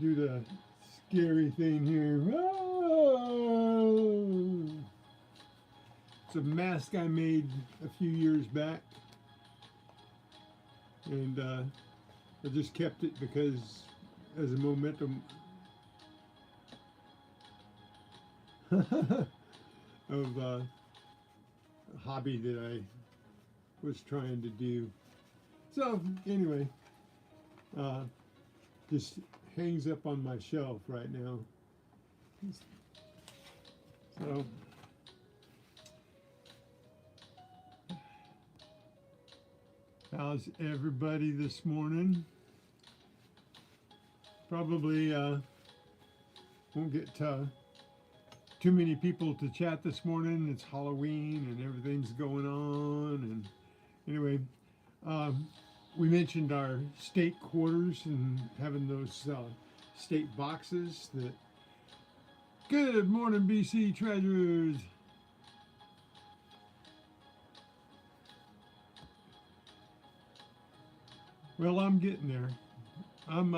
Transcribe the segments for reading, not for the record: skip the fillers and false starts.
do the scary thing here. Oh! It's a mask I made a few years back, and I just kept it because as a momentum of a hobby that I was trying to do. So anyway, just hangs up on my shelf right now. So how's everybody this morning? Probably won't get too many people to chat this morning. It's Halloween and everything's going on. And anyway, we mentioned our state quarters and having those state boxes that. Good morning, BC treasures. Well, I'm getting there. I'm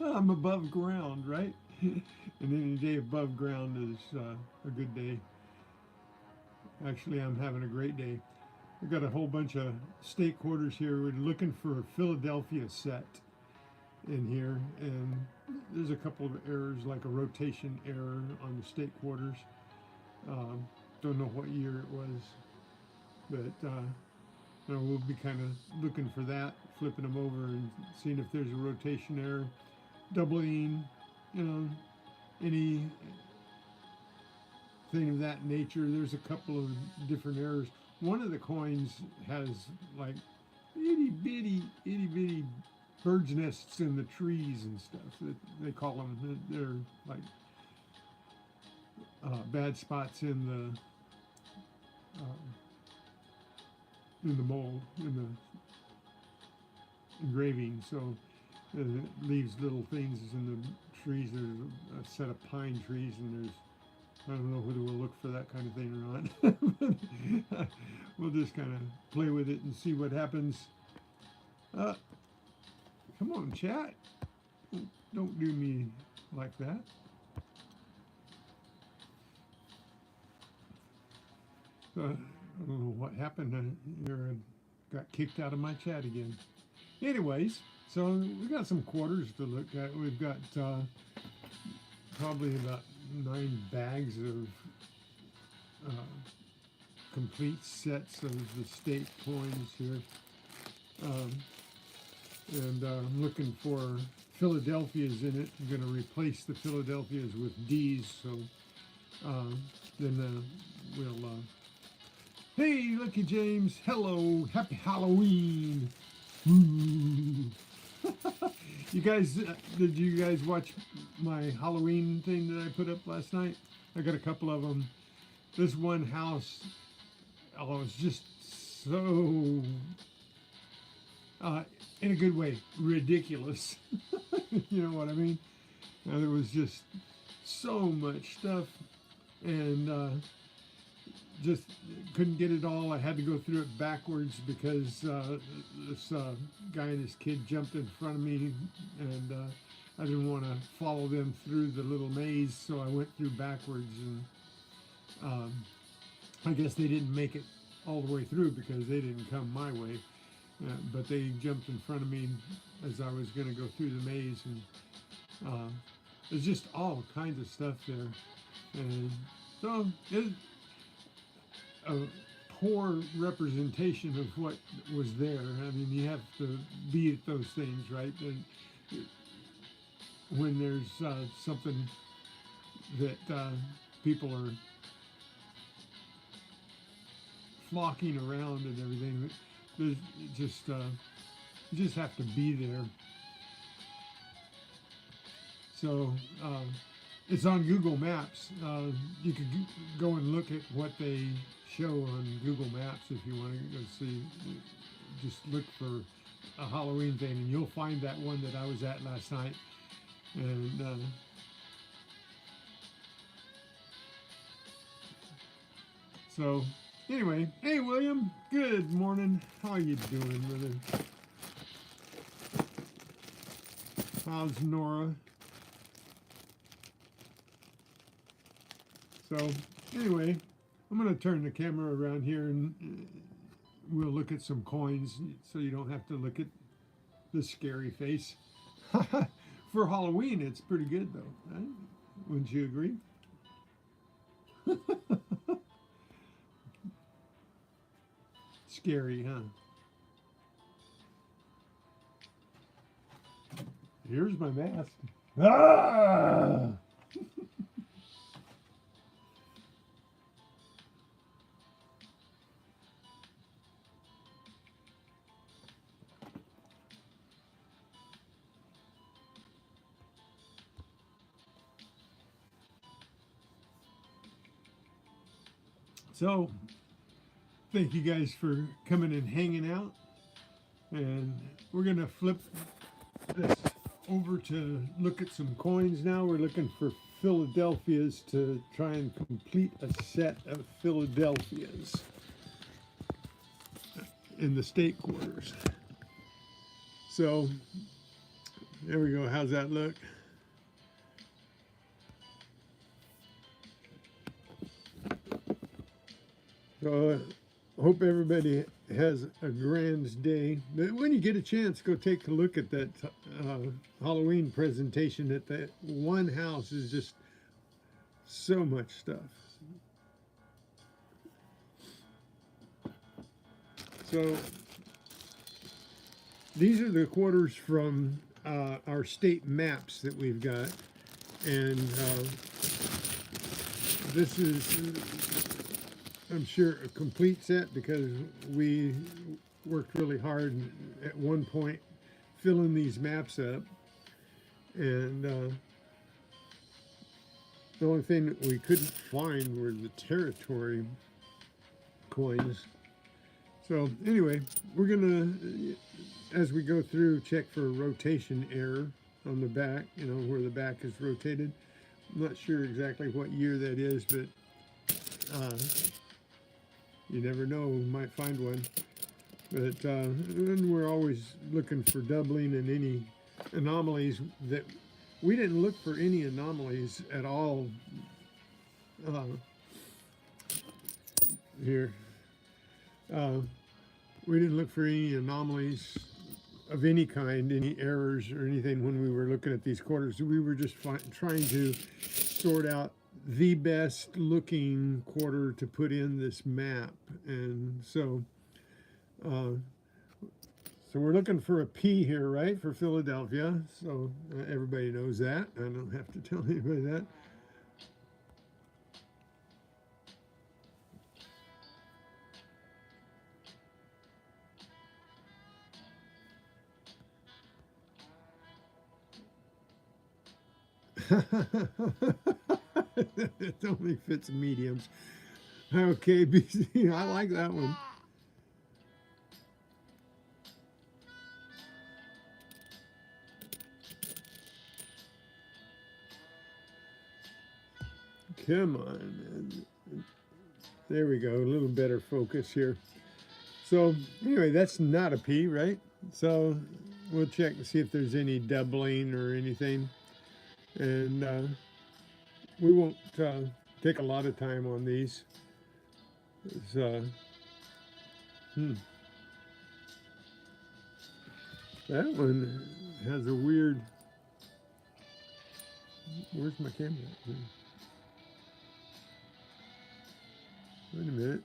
I'm above ground, right? And any day above ground is a good day. Actually, I'm having a great day. We've got a whole bunch of state quarters here. We're looking for a Philadelphia set in here, and there's a couple of errors, like a rotation error on the state quarters. Don't know what year it was, but we'll be kind of looking for that, flipping them over and seeing if there's a rotation error, doubling, any thing of that nature. There's a couple of different errors. One of the coins has like itty bitty bird's nests in the trees and stuff. They call them. They're like bad spots in the mold, in the engraving. So it leaves little things in the trees. There's a set of pine trees, and there's, I don't know whether we'll look for that kind of thing or not. We'll just kind of play with it and see what happens. Come on, chat. Don't do me like that. I don't know what happened here. I got kicked out of my chat again. Anyways, so we got some quarters to look at. We've got probably about 9 bags of complete sets of the state coins here. And I'm looking for Philadelphias in it. I'm going to replace the Philadelphias with D's. So then we'll... Hey, Lucky James. Hello. Happy Halloween. You guys, did you guys watch my Halloween thing that I put up last night? I got a couple of them. This one house, oh, it's just so, in a good way, ridiculous. You know what I mean? There was just so much stuff, and just couldn't get it all. I had to go through it backwards because this guy and his kid jumped in front of me, and I didn't want to follow them through the little maze, so I went through backwards, and I guess they didn't make it all the way through because they didn't come my way, but they jumped in front of me as I was going to go through the maze, and there's just all kinds of stuff there, and so a poor representation of what was there. I mean, you have to be at those things, right? And when there's something that people are flocking around and everything, there's just you just have to be there. So it's on Google Maps. You could go and look at what they show on Google Maps if you want to go see. Just look for a Halloween thing, and you'll find that one that I was at last night. And so anyway, hey William, good morning. How are you doing, brother? How's Nora? So anyway, I'm going to turn the camera around here and we'll look at some coins so you don't have to look at the scary face. For Halloween, it's pretty good though, right? Wouldn't you agree? Scary, huh? Here's my mask. Ah! So, thank you guys for coming and hanging out. And we're going to flip this over to look at some coins now. We're looking for Philadelphias to try and complete a set of Philadelphias in the state quarters. So, there we go. How's that look? So, hope everybody has a grand day. But when you get a chance, go take a look at that Halloween presentation at that one house. Is just so much stuff. So these are the quarters from our state maps that we've got. And this is, I'm sure, a complete set because we worked really hard at one point filling these maps up. And the only thing that we couldn't find were the territory coins. So anyway, we're gonna, as we go through, check for rotation error on the back, you know, where the back is rotated. I'm not sure exactly what year that is, but you never know, we might find one. But then we're always looking for doubling and any anomalies that we didn't look for any anomalies at all here. We didn't look for any anomalies of any kind, any errors or anything when we were looking at these quarters. We were just trying to sort out the best looking quarter to put in this map. And so we're looking for a P here, right, for Philadelphia. So everybody knows that. I don't have to tell anybody that. It only fits mediums. Okay, BC, I like that one. Come on, man. There we go, a little better focus here. So anyway, that's not a P, right? So we'll check and see if there's any doubling or anything. And we won't take a lot of time on these. That one has a weird, where's my camera? Wait a minute.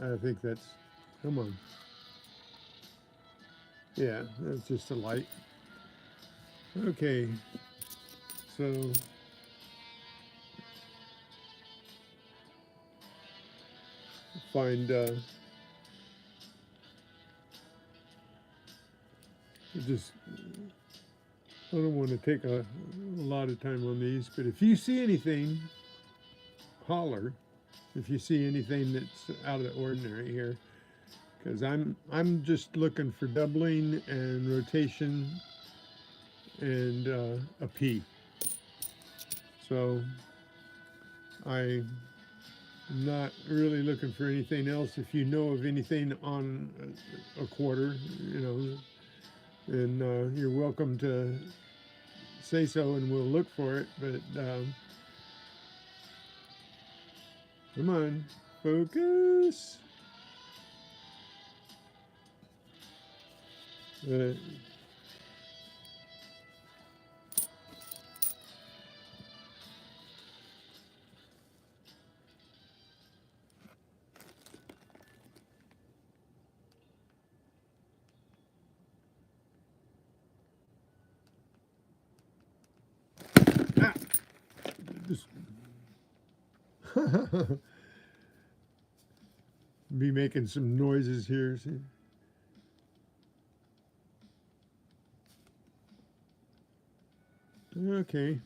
I think that's, come on. Yeah, that's just a light. Okay, so find just, I don't want to take a lot of time on these, but if you see anything, holler. If you see anything that's out of the ordinary here, because I'm just looking for doubling and rotation and a P. So I'm not really looking for anything else. If you know of anything on a quarter, you know, and you're welcome to say so, and we'll look for it. But come on, focus. Uh, ah, just be making some noises here. See? Okay.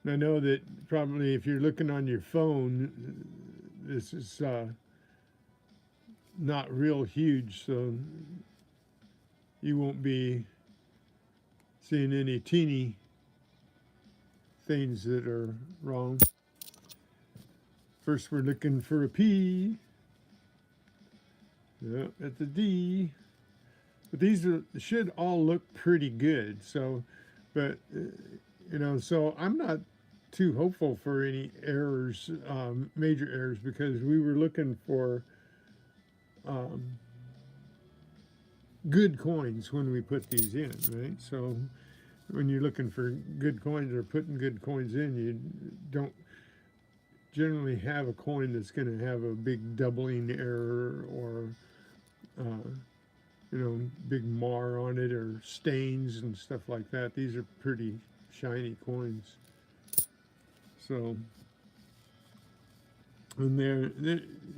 I know that probably if you're looking on your phone, this is not real huge, so you won't be seeing any teeny things that are wrong. First, we're looking for a P. Yeah, at the D. But these should all look pretty good. So, but you know, so I'm not too hopeful for any errors, major errors, because we were looking for um, good coins when we put these in, right? So when you're looking for good coins or putting good coins in, you don't generally have a coin that's going to have a big doubling error or you know, big mar on it or stains and stuff like that. These are pretty shiny coins. So, and they're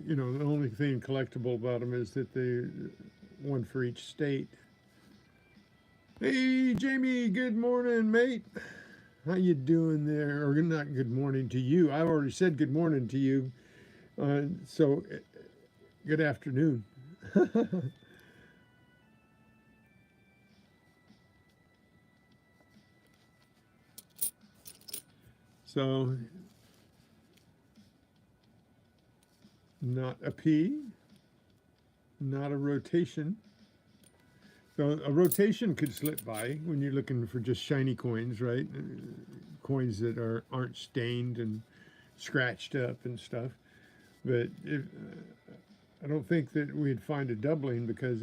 you know, the only thing collectible about them is that they're one for each state. Hey, Jamie, good morning, mate. How you doing there? Or not good morning to you. I already said good morning to you. So, good afternoon. So, not a P, not a rotation. So a rotation could slip by when you're looking for just shiny coins, right? Coins that aren't stained and scratched up and stuff. But I don't think that we'd find a doubling because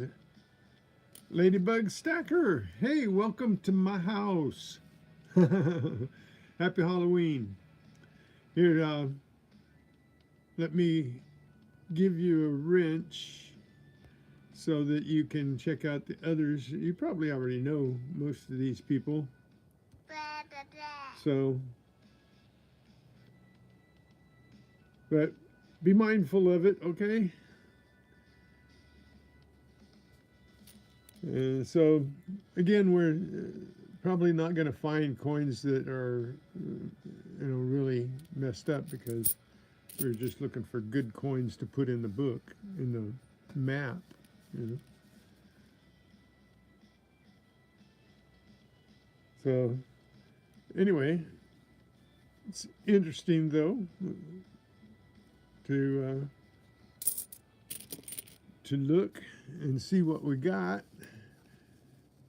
Ladybug Stacker, hey, welcome to my house. Happy Halloween. Here, let me give you a wrench so that you can check out the others. You probably already know most of these people. So, but be mindful of it, okay? So, again, we're probably not going to find coins that are, you know, really messed up because we're just looking for good coins to put in the book, in the map, you know. So, anyway, it's interesting though to look and see what we got.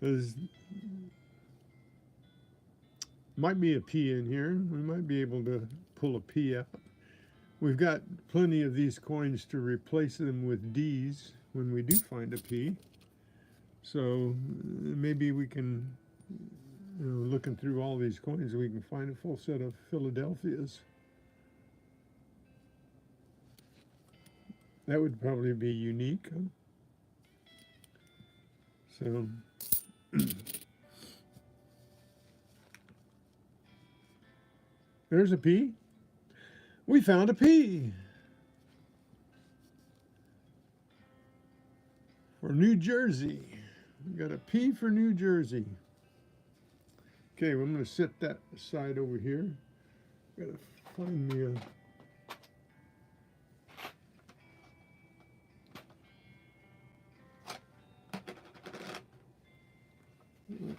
There's might be a P in here. We might be able to pull a P out. We've got plenty of these coins to replace them with D's when we do find a P. So maybe we can, you know, looking through all these coins, we can find a full set of Philadelphias. That would probably be unique. Huh? So there's a P. We found a P for New Jersey. We got a P for New Jersey. Okay, well, I'm going to set that aside over here. Got to find me a.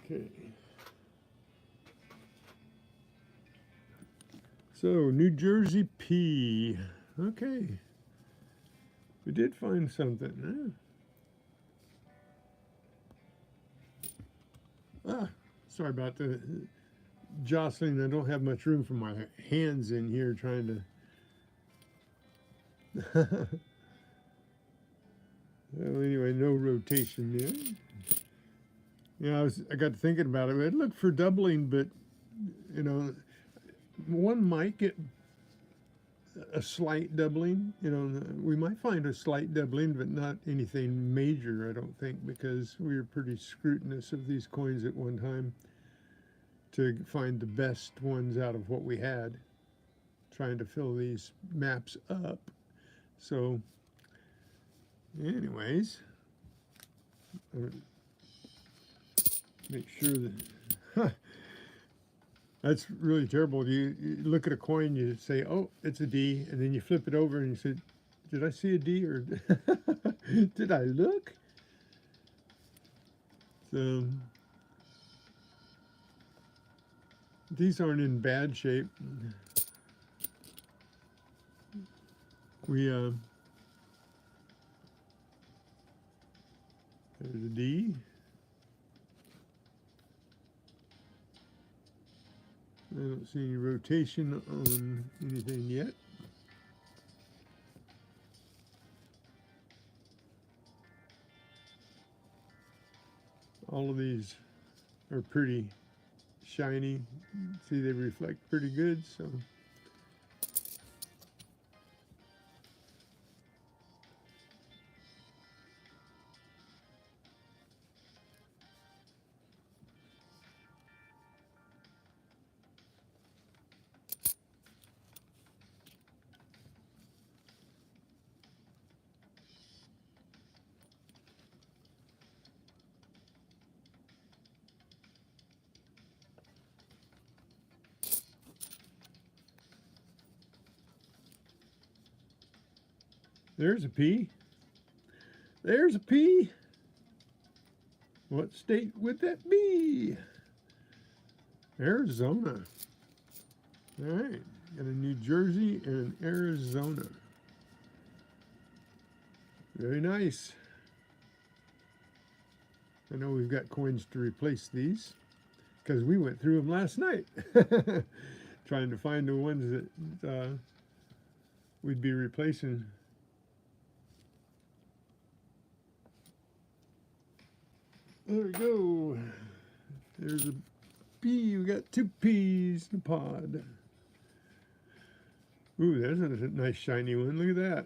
Okay. So, New Jersey P. Okay. We did find something. Sorry about the jostling. I don't have much room for my hands in here trying to. Well, anyway, no rotation there. Yeah, I got to thinking about it. I'd look for doubling, but you know, one might get a slight doubling. You know, we might find a slight doubling, but not anything major, I don't think, because we were pretty scrutinous of these coins at one time to find the best ones out of what we had, trying to fill these maps up. So, anyways, make sure that. That's really terrible. You look at a coin, you say, "Oh, it's a D," and then you flip it over and you say, "Did I see a D or did I look?" So these aren't in bad shape. There's a D. I don't see any rotation on anything yet. All of these are pretty shiny. See, they reflect pretty good, so. There's a P. There's a P. What state would that be? Arizona. All right. Got a New Jersey and an Arizona. Very nice. I know we've got coins to replace these because we went through them last night trying to find the ones that we'd be replacing. There we go. There's a P. We got two P's in the pod. Ooh, there's a nice shiny one. Look at that.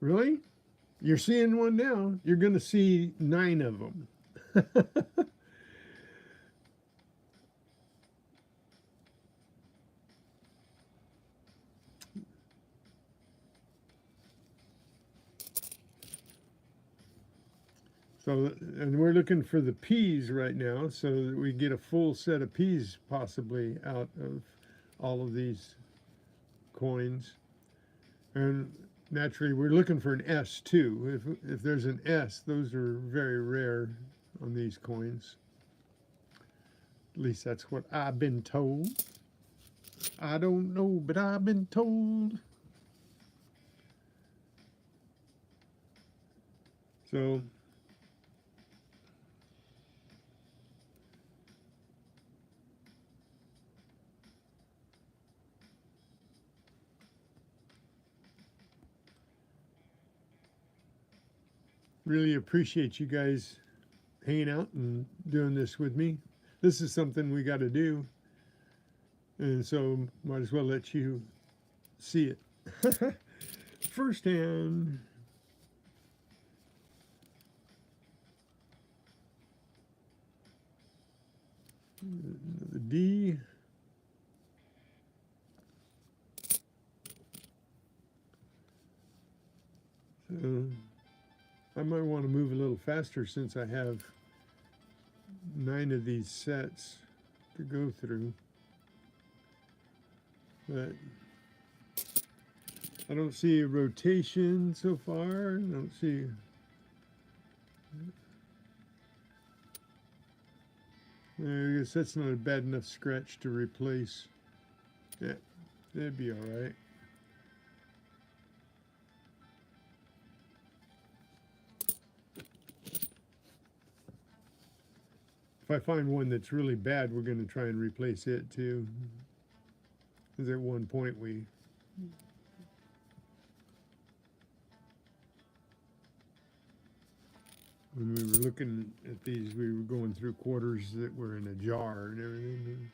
Really? You're seeing one now. You're going to see 9 of them. So, and we're looking for the P's right now so that we get a full set of P's possibly out of all of these coins. And naturally, we're looking for an S too. If there's an S, those are very rare on these coins. At least that's what I've been told. I don't know, but I've been told. So really appreciate you guys hanging out and doing this with me. This is something we got to do, and so might as well let you see it firsthand. The D. So I might want to move a little faster since I have 9 of these sets to go through. But I don't see a rotation so far. I don't see. I guess that's not a bad enough scratch to replace. Yeah, that'd be all right. If I find one that's really bad, we're going to try and replace it too. Because at one point when we were looking at these, we were going through quarters that were in a jar and everything.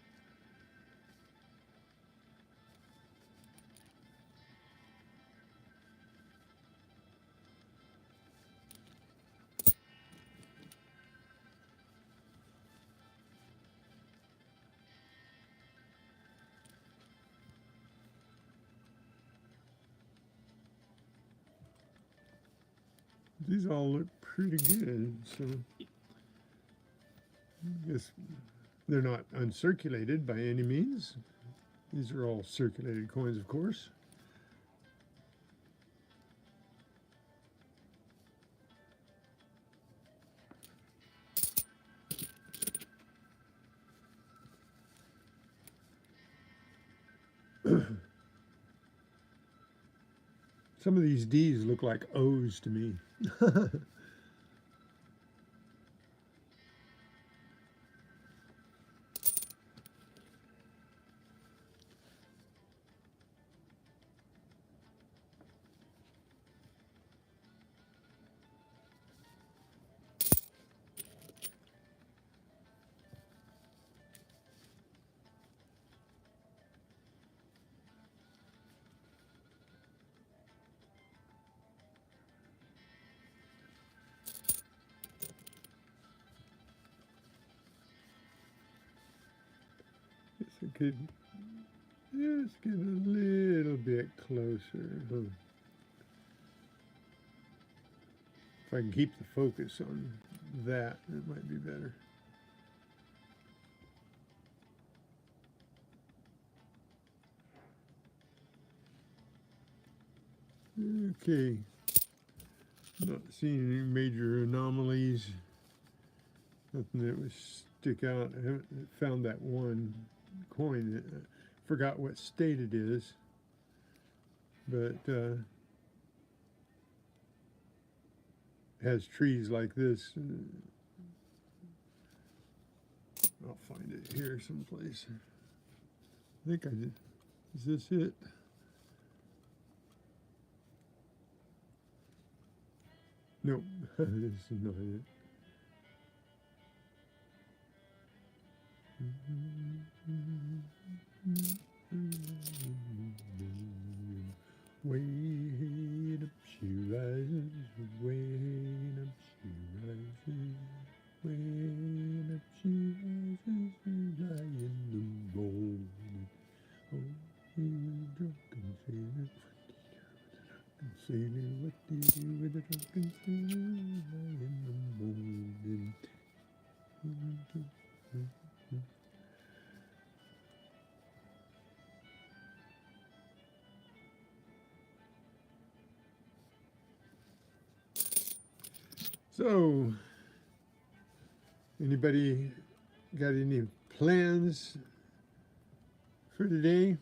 These all look pretty good, so I guess they're not uncirculated by any means. These are all circulated coins, of course. Some of these D's look like O's to me. Guess I could just get a little bit closer. If I can keep the focus on that, it might be better. Okay, not seeing any major anomalies. Nothing that would stick out. I haven't found that one coin. That, forgot what state it is, but has trees like this. I'll find it here someplace. I think I did. Is this it? Nope, this is not it. Way up she rises, way up she rises, way up she rises, high in the morning. Oh, you drunken sailor, what do you do with a drunken sailor, high in the morning? So, anybody got any plans for today?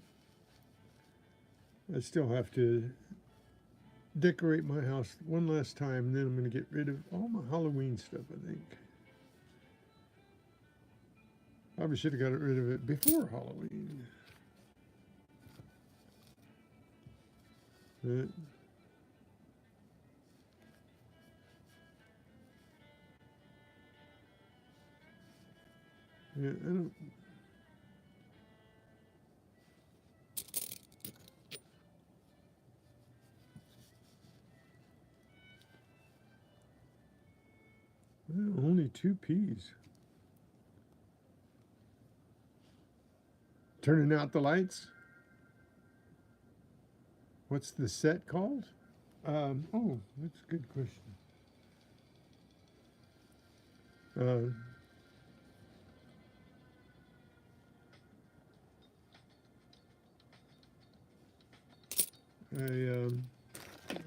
I still have to decorate my house one last time, and then I'm going to get rid of all my Halloween stuff, I think. Probably should have got rid of it before Halloween. But yeah, I don't. Well, only 2 P's. Turning out the lights. What's the set called? Oh, that's a good question.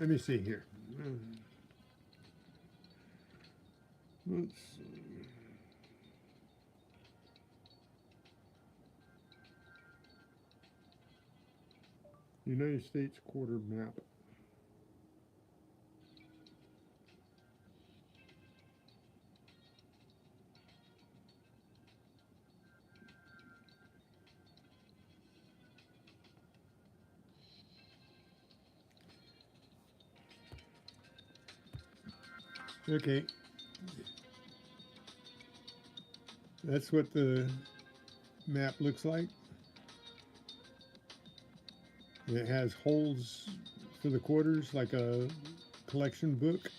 Let me see here. Let's see. United States quarter map. Okay, that's what the map looks like. It has holes for the quarters like a collection book.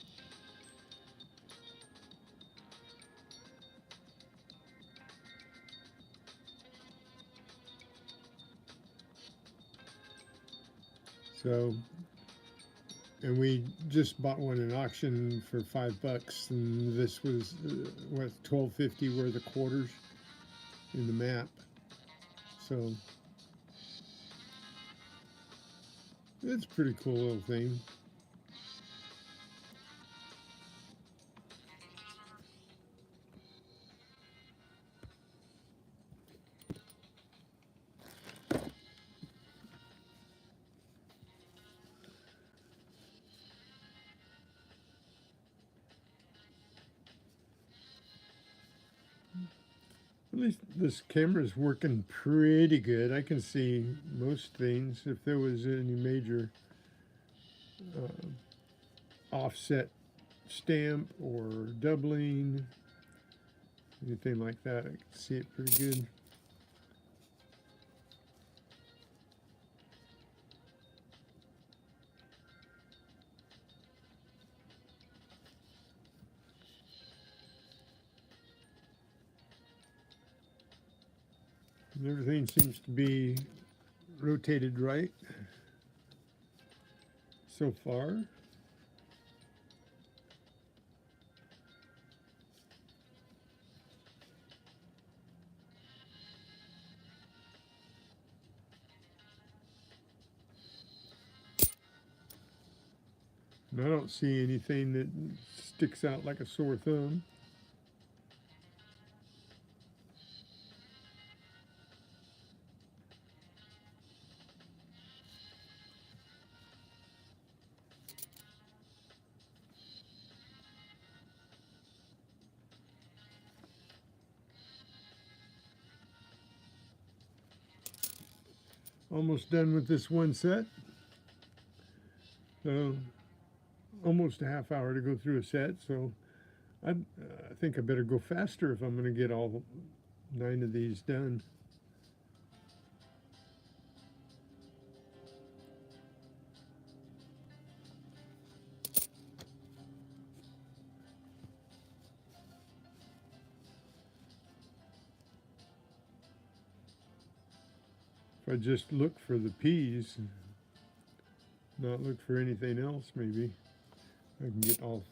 So, and we just bought one in auction for $5, and this was what, $12.50 were the quarters in the map. So it's a pretty cool little thing. At least this camera is working pretty good. I can see most things. If there was any major offset stamp or doubling, anything like that, I can see it pretty good. And everything seems to be rotated right so far. And I don't see anything that sticks out like a sore thumb. Almost done with this one set. So almost a half hour to go through a set. So I think I better go faster if I'm going to get all 9 of these done. If I just look for the P's, not look for anything else, maybe I can get all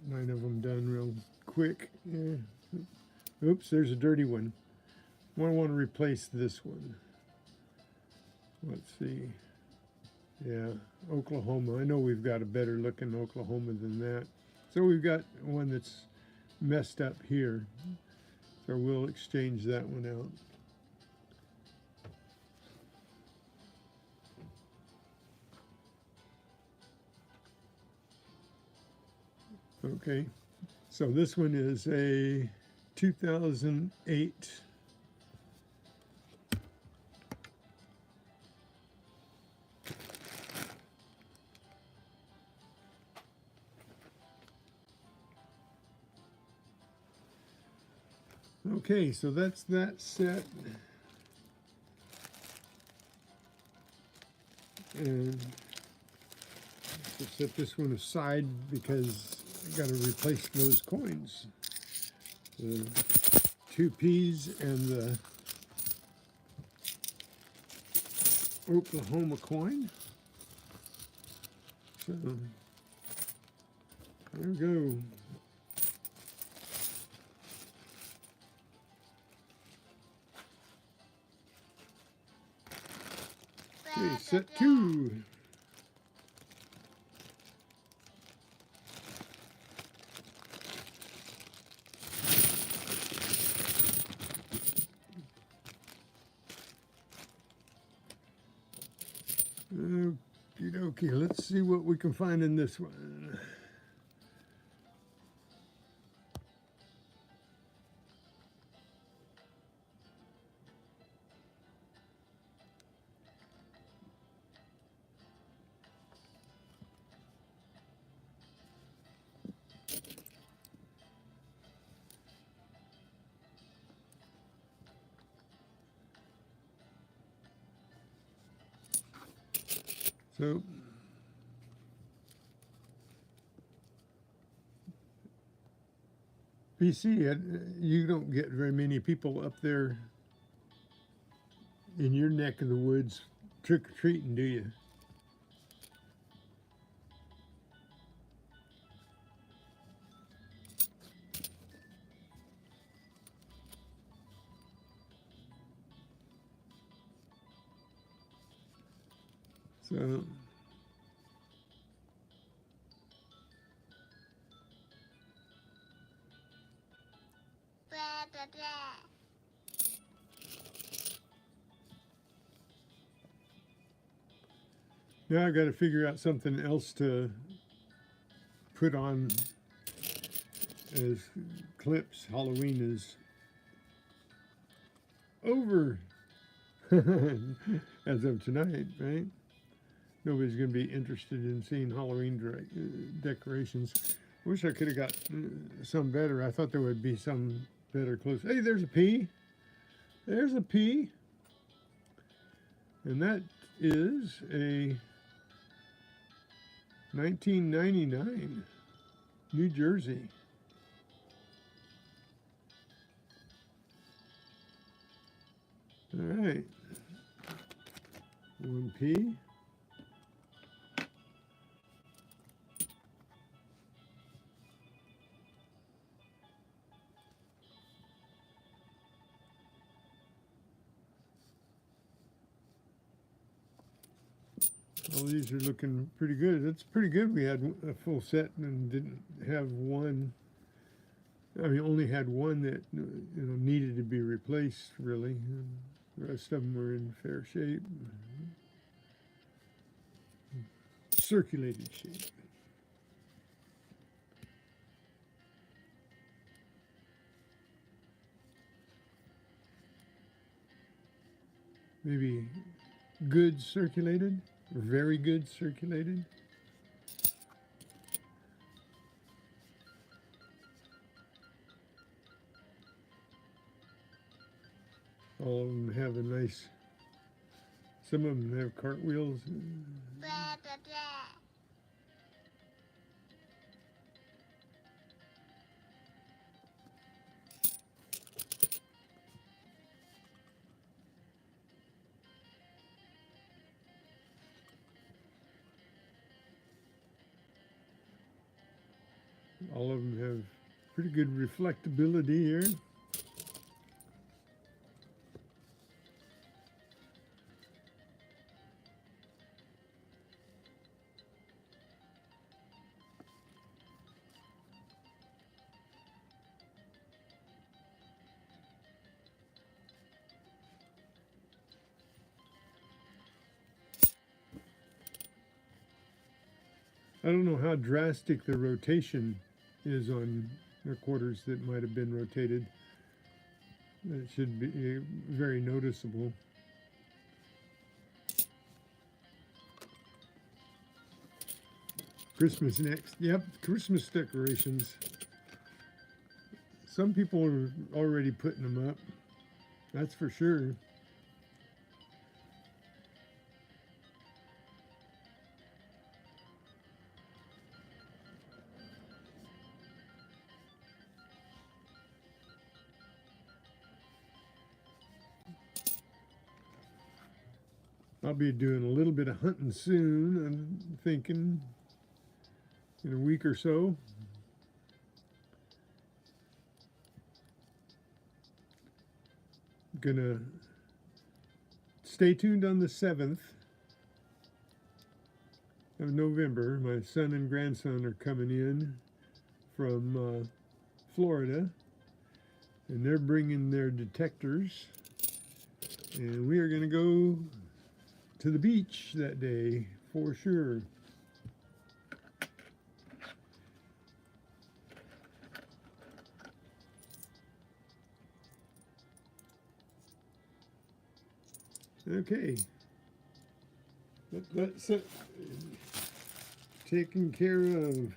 9 of them done real quick. Yeah. Oops, there's a dirty one. I want to replace this one. Let's see. Yeah, Oklahoma. I know we've got a better looking Oklahoma than that. So we've got one that's messed up here. So we'll exchange that one out. Okay, so this one is a 2008 Okay, so that's that set. And I'll set this one aside because I got to replace those coins. The 2 P's and the Oklahoma coin. So there we go. Okay, set 2. Okie dokie, let's see what we can find in this one. So, BC, you don't get very many people up there in your neck of the woods trick-or-treating, do you? So, now I got to figure out something else to put on as clips. Halloween is over as of tonight, right? Nobody's going to be interested in seeing Halloween decorations. Wish I could have got some better. I thought there would be some better close. Hey, there's a P. There's a P. And that is a 1999 New Jersey. All right. 1P. All these are looking pretty good. It's pretty good. We had a full set and didn't have one. I mean, only had one that needed to be replaced, really. And the rest of them were in fair shape, circulated shape. Maybe good circulated, or very good circulated. All of them have a nice, some of them have cartwheels. All of them have pretty good reflectability here. I don't know how drastic the rotation is on the quarters that might have been rotated. It should be very noticeable. Christmas next. Yep, Christmas decorations. Some people are already putting them up. That's for sure. I'll be doing a little bit of hunting soon, I'm thinking, in a week or so. Gonna stay tuned on the 7th of November. My son and grandson are coming in from Florida, and they're bringing their detectors, and we are gonna go to the beach that day for sure. Okay, that's it. Taken care of.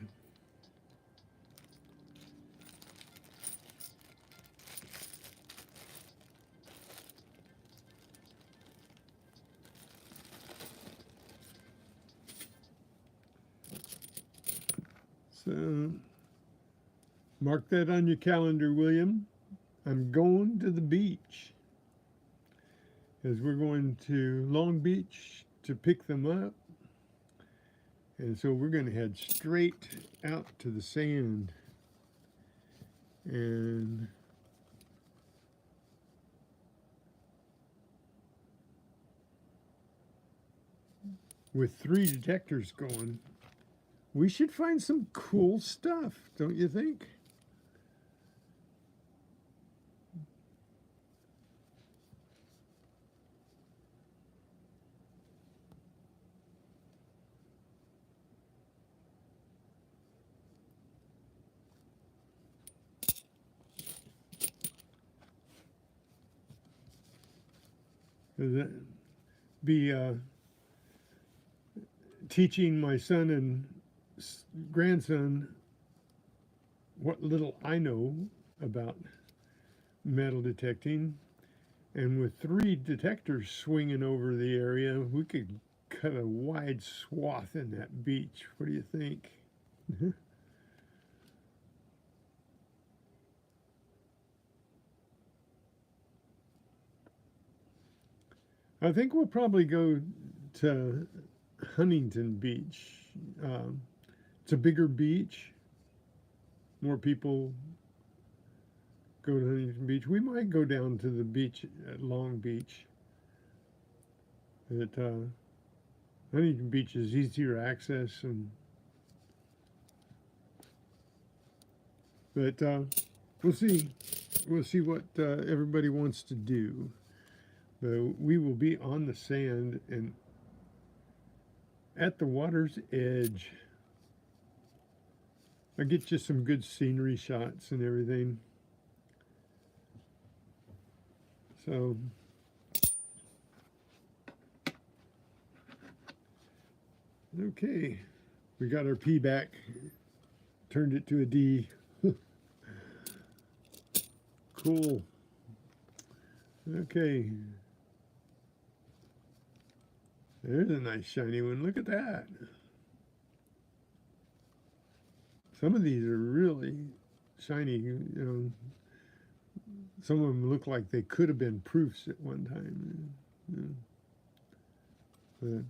So mark that on your calendar, William. I'm going to the beach, as we're going to Long Beach to pick them up. And so we're going to head straight out to the sand. And with 3 detectors going, we should find some cool stuff, don't you think? Be teaching my son and grandson what little I know about metal detecting. And with 3 detectors swinging over the area, we could cut a wide swath in that beach. What do you think? I think we'll probably go to Huntington Beach. It's a bigger beach. More people go to Huntington Beach. We might go down to the beach at Long Beach. But Huntington Beach is easier access, but we'll see. We'll see what everybody wants to do. But we will be on the sand and at the water's edge. I'll get you some good scenery shots and everything. So okay, we got our P back, turned it to a D. Cool. Okay. There's a nice shiny one. Look at that. Some of these are really shiny. You know, some of them look like they could have been proofs at one time. But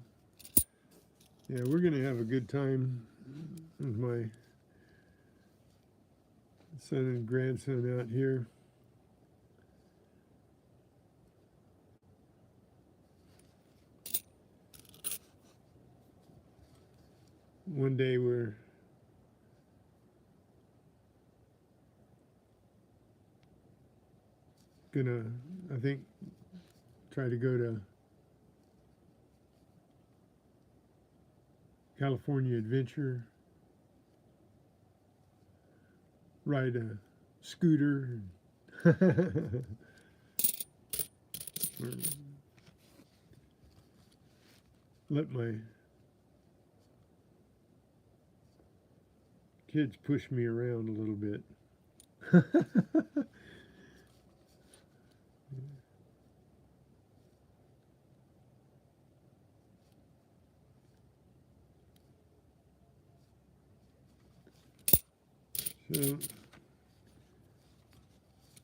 yeah, we're gonna have a good time with my son and grandson out here. One day we're gonna, I think, try to go to California Adventure, ride a scooter, let my kids push me around a little bit. So,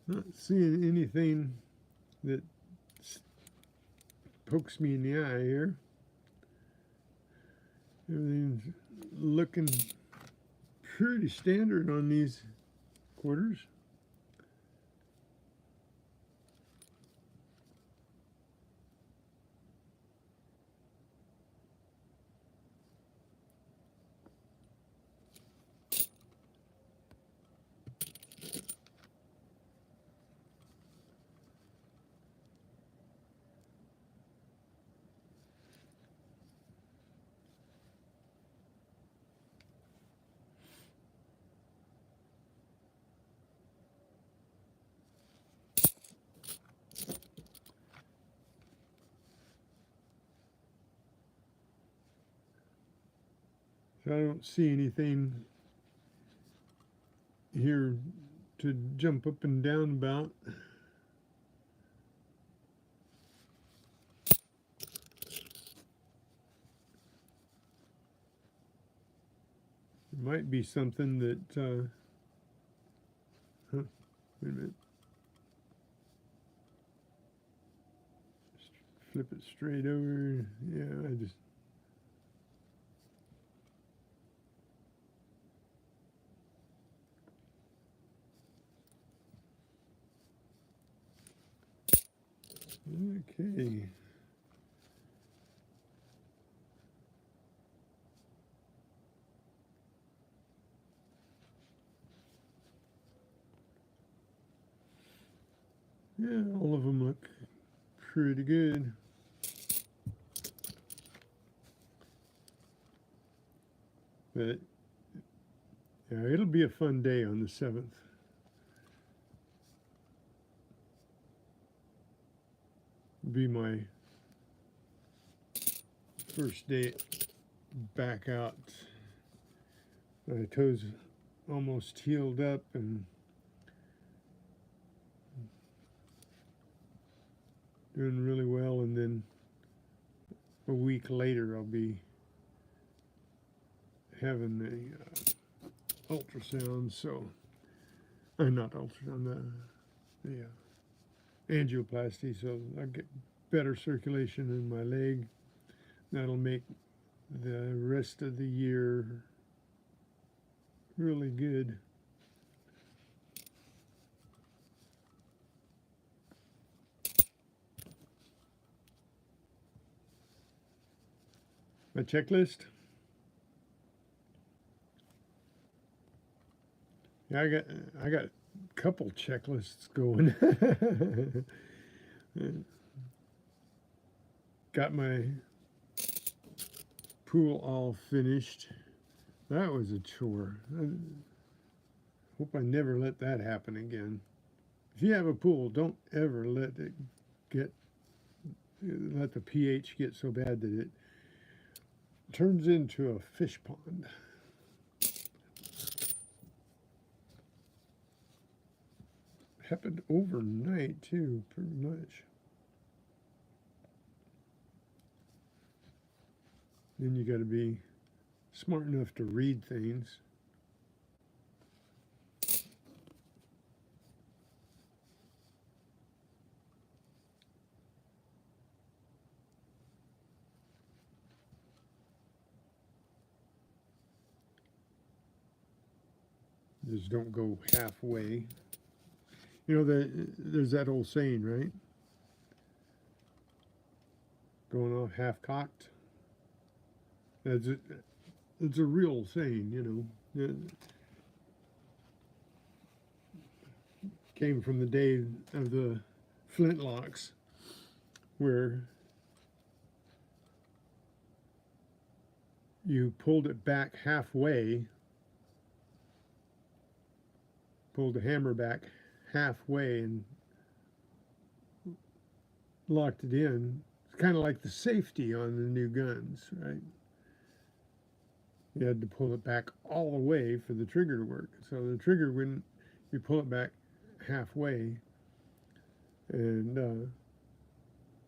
not seeing anything that pokes me in the eye here. Everything's looking pretty standard on these quarters. I don't see anything here to jump up and down about. It might be something that, wait a minute. Flip it straight over. Yeah, I just. Okay. Yeah, all of them look pretty good. But yeah, it'll be a fun day on the 7th. It'll be my first day back out. My toes almost healed up and doing really well, and then a week later I'll be having a ultrasound, so not ultrasound, the angioplasty, so I'll get better circulation in my leg. That'll make the rest of the year really good. My checklist. Yeah, I got a couple checklists going. Got my pool all finished. That was a chore. I hope I never let that happen again. If you have a pool, don't ever let the pH get so bad that it turns into a fish pond. Happened overnight too, pretty much. Then you got to be smart enough to read things. Just don't go halfway. You know, there's that old saying, right? Going off half-cocked. It's a real saying, you know. It came from the day of the flintlocks, where you pulled it back halfway, pulled the hammer back halfway and locked it in. It's kind of like the safety on the new guns, right? You had to pull it back all the way for the trigger to work. So the trigger, when you pull it back halfway, and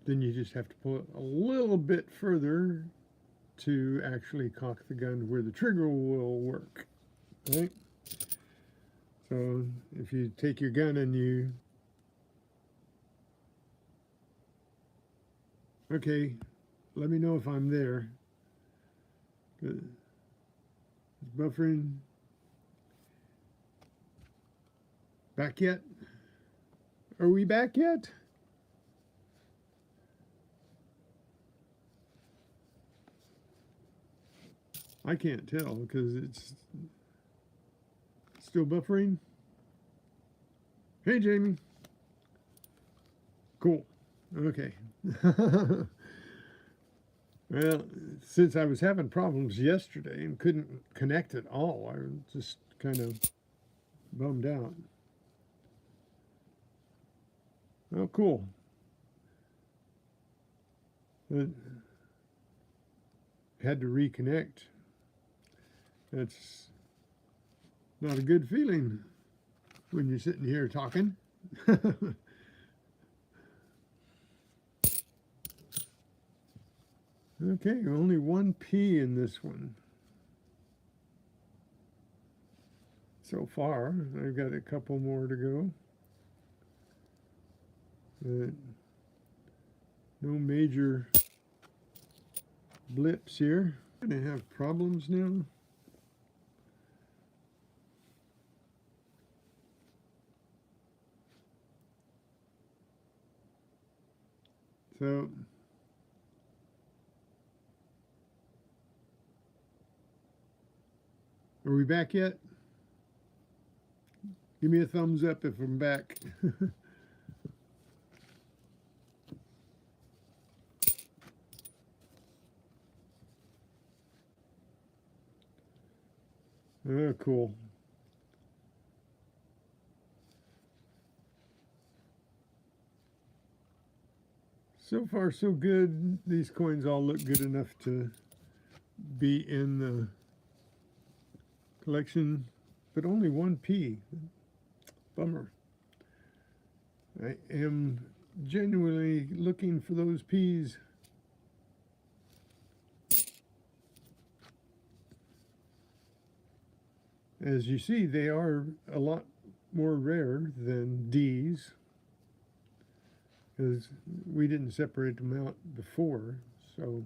then you just have to pull it a little bit further to actually cock the gun where the trigger will work, right? So if you take your gun and you, okay, let me know if I'm there. Good. It's buffering. Back yet? Are we back yet? I can't tell because it's still buffering. Hey, Jamie. Cool. Okay. Well, since I was having problems yesterday and couldn't connect at all, I was just kind of bummed out. Oh, cool. But had to reconnect. That's not a good feeling when you're sitting here talking. Okay, only one P in this one so far. I've got a couple more to go. But no major blips here. I'm going to have problems now. So are we back yet? Give me a thumbs up if I'm back. Oh, cool. So far, so good. These coins all look good enough to be in the collection, but only one P. Bummer. I am genuinely looking for those P's. As you see, they are a lot more rare than D's, because we didn't separate them out before, so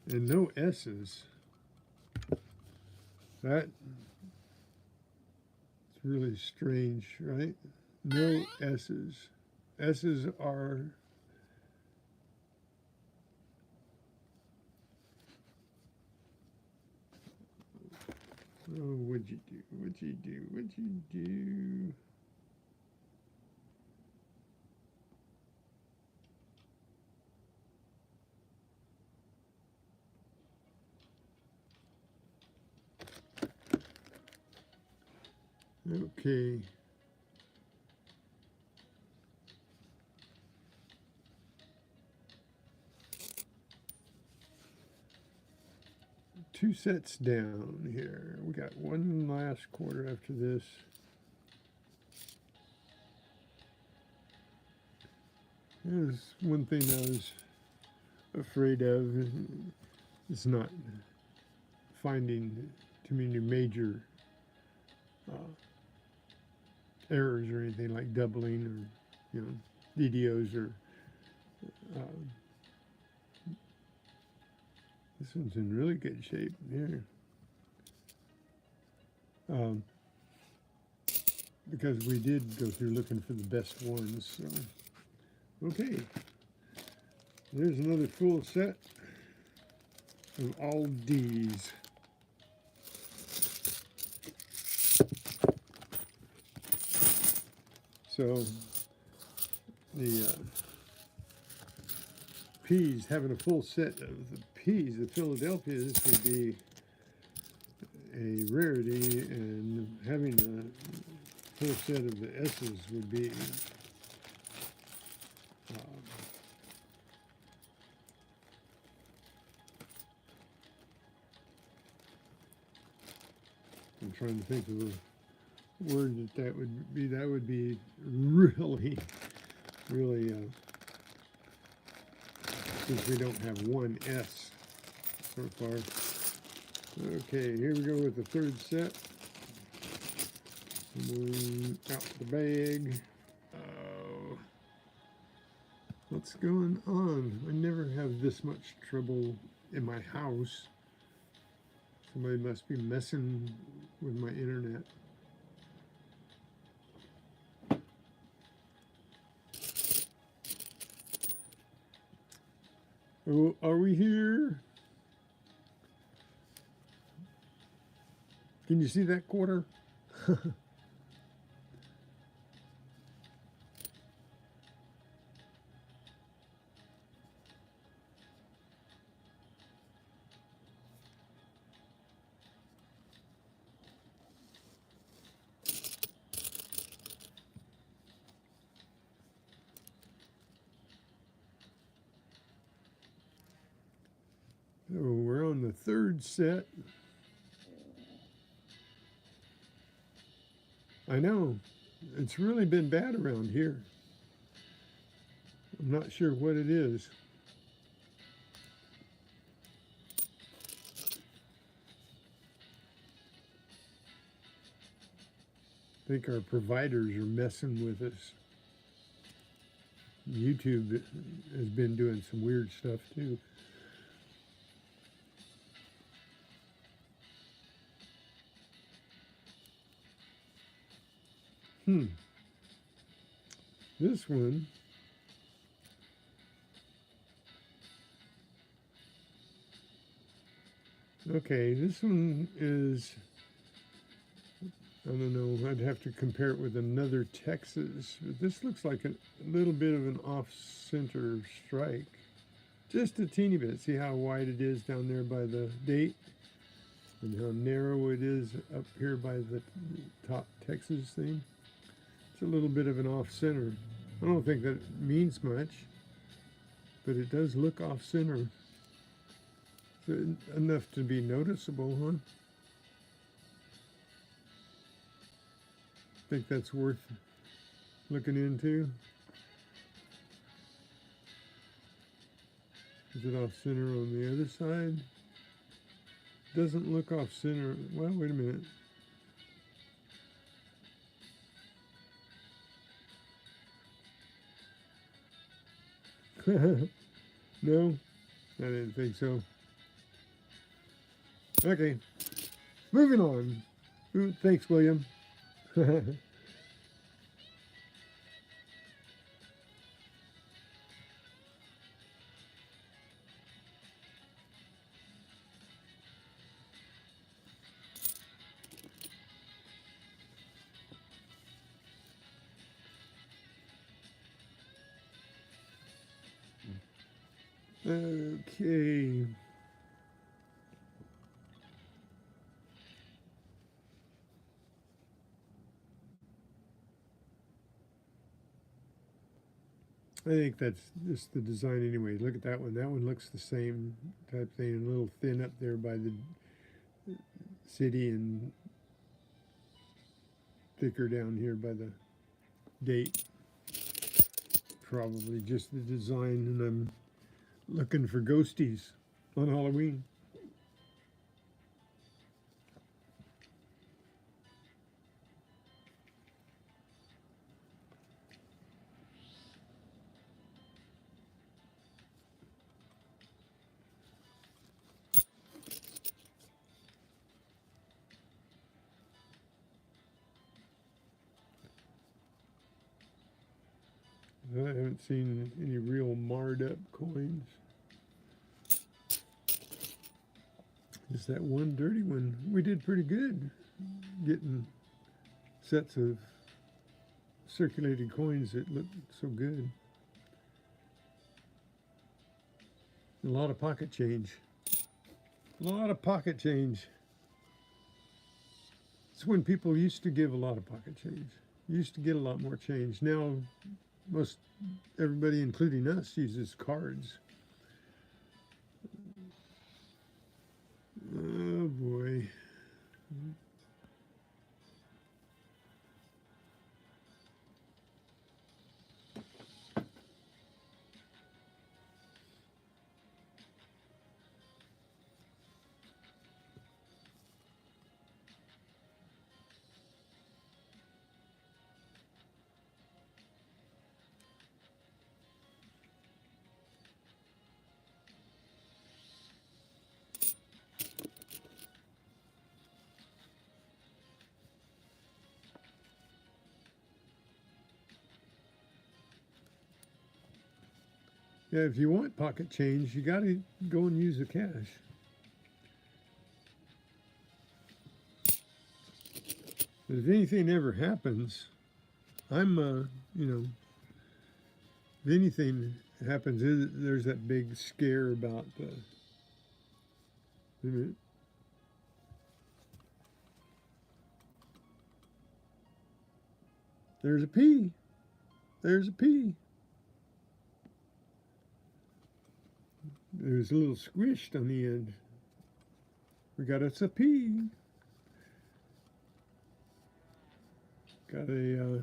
and no S's. That's really strange, right? No S's. S's are oh, what'd you do? What'd you do? What'd you do? Okay. Two sets down here. We got one last quarter after this. There's one thing I was afraid of. It's not finding too many major errors or anything like doubling or, DDOs or this one's in really good shape here. Because we did go through looking for the best ones. So, okay. There's another full set of all D's. So the P's, having a full set of the P's, the Philadelphia's would be a rarity, and having a full set of the S's would be I'm trying to think of the word that would be. That would be really, really, since we don't have one S so far. Okay, here we go with the third set. Out the bag. Oh, what's going on? I never have this much trouble in my house. Somebody must be messing with my internet. Oh, are we here? Can you see that quarter? third set. I know. It's really been bad around here. I'm not sure what it is. I think our providers are messing with us. YouTube has been doing some weird stuff too. This one, okay, this one is, I don't know, I'd have to compare it with another Texas. But this looks like a little bit of an off-center strike. Just a teeny bit. See how wide it is down there by the date? And how narrow it is up here by the top Texas thing? It's a little bit of an off-center. I don't think that means much, but it does look off-center. So enough to be noticeable, huh? Think that's worth looking into. Is it off center on the other side? Doesn't look off center. Well, wait a minute. No, I didn't think so. Okay, moving on. Ooh, thanks, William. Okay. I think that's just the design anyway. Look at that one. That one looks the same type thing, a little thin up there by the city and thicker down here by the date. Probably just the design, and I'm looking for ghosties on Halloween. I haven't seen any real marred up coins. Just that one dirty one. We did pretty good getting sets of circulated coins that looked so good. A lot of pocket change. A lot of pocket change. It's when people used to give a lot of pocket change. Used to get a lot more change. Now, most everybody, including us, uses cards. Oh boy. Yeah, if you want pocket change, you got to go and use the cash. But if anything ever happens, I'm, if anything happens, there's that big scare about there's a P. There's a P. It was a little squished on the end. We got us a P. Got a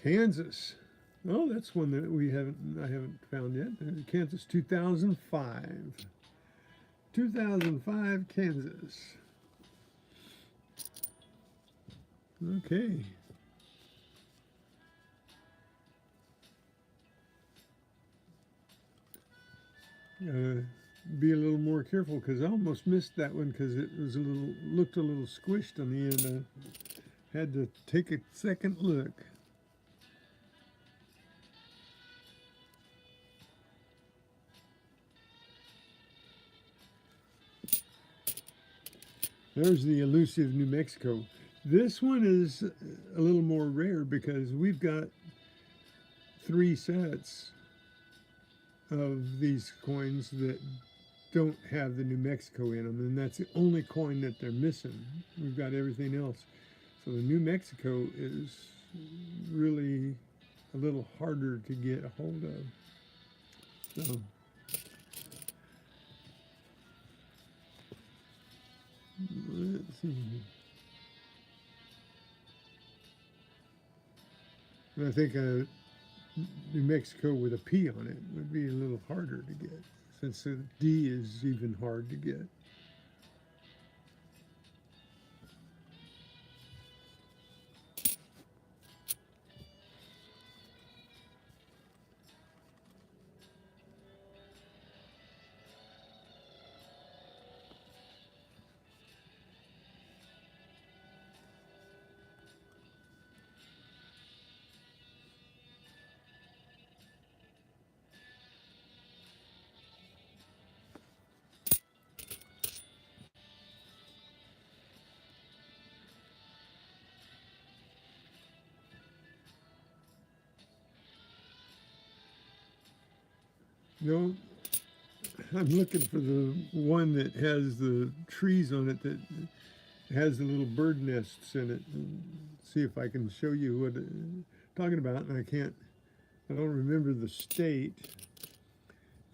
Kansas. Oh, that's one that I haven't found yet. Kansas 2005. 2005 Kansas. Okay. Be a little more careful because I almost missed that one because it was looked a little squished on the end. I had to take a second look. There's the elusive New Mexico. This one is a little more rare because we've got 3 sets of these coins that don't have the New Mexico in them, and that's the only coin that they're missing. We've got everything else. So the New Mexico is really a little harder to get a hold of. So let's see. And I think New Mexico with a P on it would be a little harder to get, since the D is even hard to get. No, I'm looking for the one that has the trees on it that has the little bird nests in it. And see if I can show you what I'm talking about. And I don't remember the state.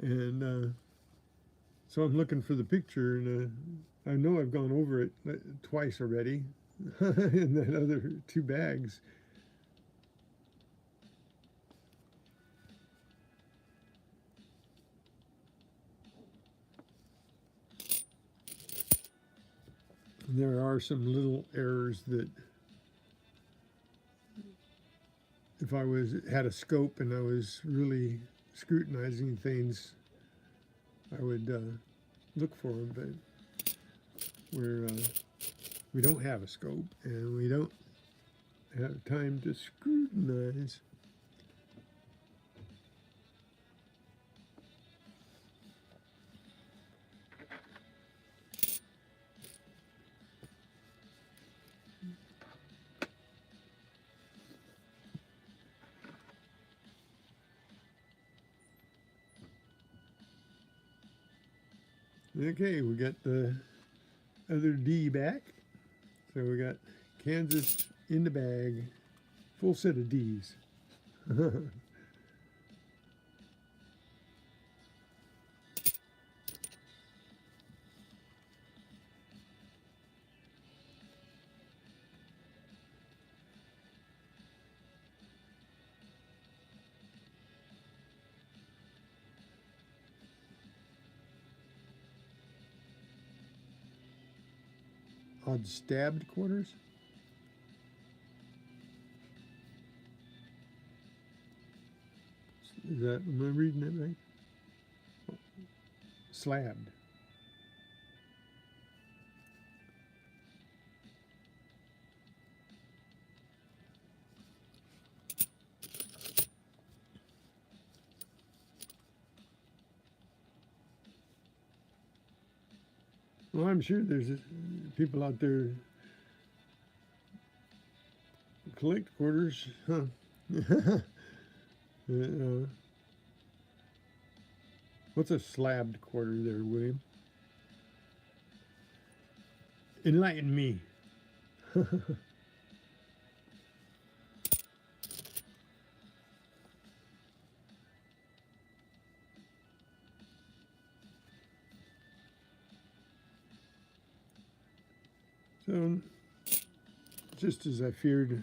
And so I'm looking for the picture, and I know I've gone over it twice already in that other 2 bags. There are some little errors that if I had a scope and I was really scrutinizing things, I would look for them, but we don't have a scope and we don't have time to scrutinize. Okay, we got the other D back. So we got Kansas in the bag, full set of Ds. Odd stabbed quarters. Is that, am I reading that right? Slabbed. Well, I'm sure there's people out there who collect quarters, huh? What's a slabbed quarter there, William? Enlighten me. So, just as I feared,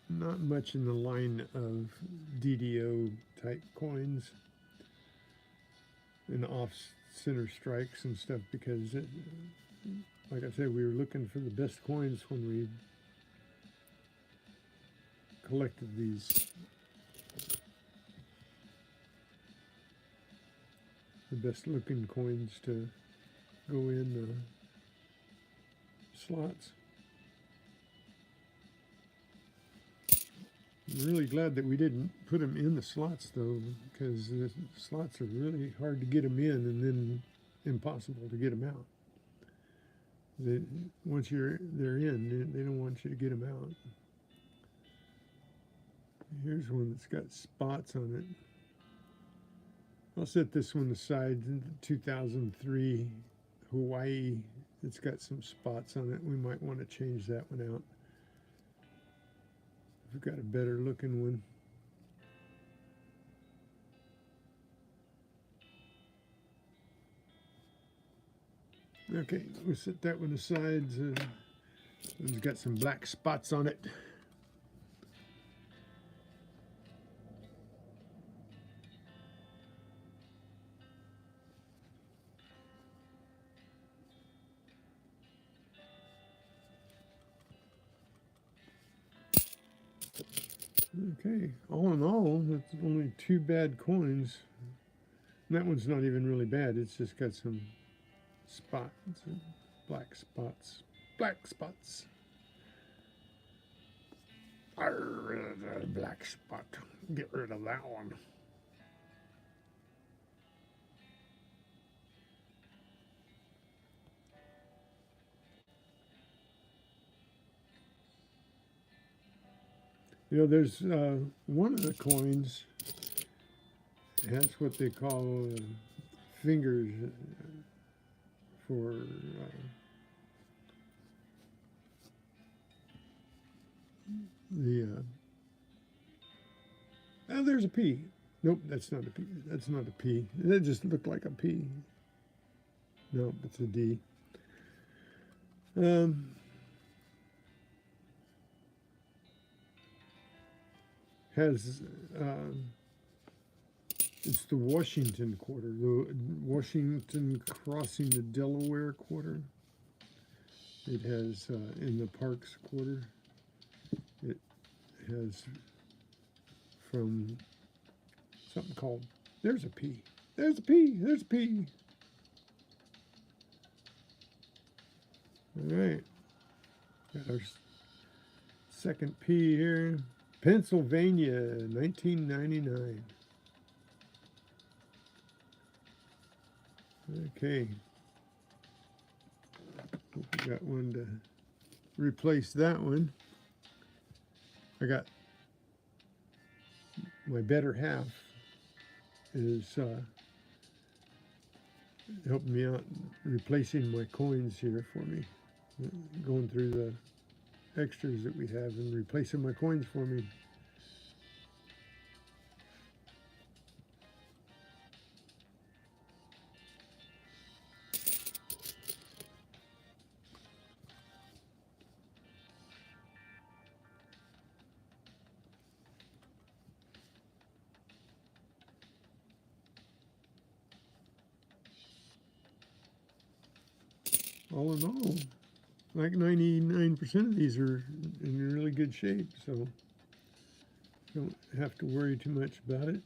not much in the line of DDO type coins and off center strikes and stuff, because like I said, we were looking for the best coins when we collected these. The best looking coins to go in the slots. I'm really glad that we didn't put them in the slots though, because the slots are really hard to get them in and then impossible to get them out. Once they're in, they don't want you to get them out. Here's one that's got spots on it. I'll set this one aside. 2003 Hawaii. It's got some spots on it. We might want to change that one out. We've got a better looking one. Okay, we'll set that one aside. It's got some black spots on it. Okay, all in all, that's only 2 bad coins. And that one's not even really bad. It's just got some spots, black spots. Black spots. Black spot. Get rid of that one. You know, there's one of the coins has what they call fingers for there's a P. Nope, that's not a P. That's not a P. That just looked like a P. Nope, it's a D. Has it's the Washington quarter, the Washington crossing the Delaware quarter. It has in the Parks quarter. It has from something called, there's a P. There's a P. There's a P. All right. Got our second P here. Pennsylvania, 1999. Okay. Hope we got one to replace that one. I got my better half is helping me out replacing my coins here for me. Going through the extras that we have and replacing my coins for me. All in all, like 99% of these are in really good shape, so don't have to worry too much about it.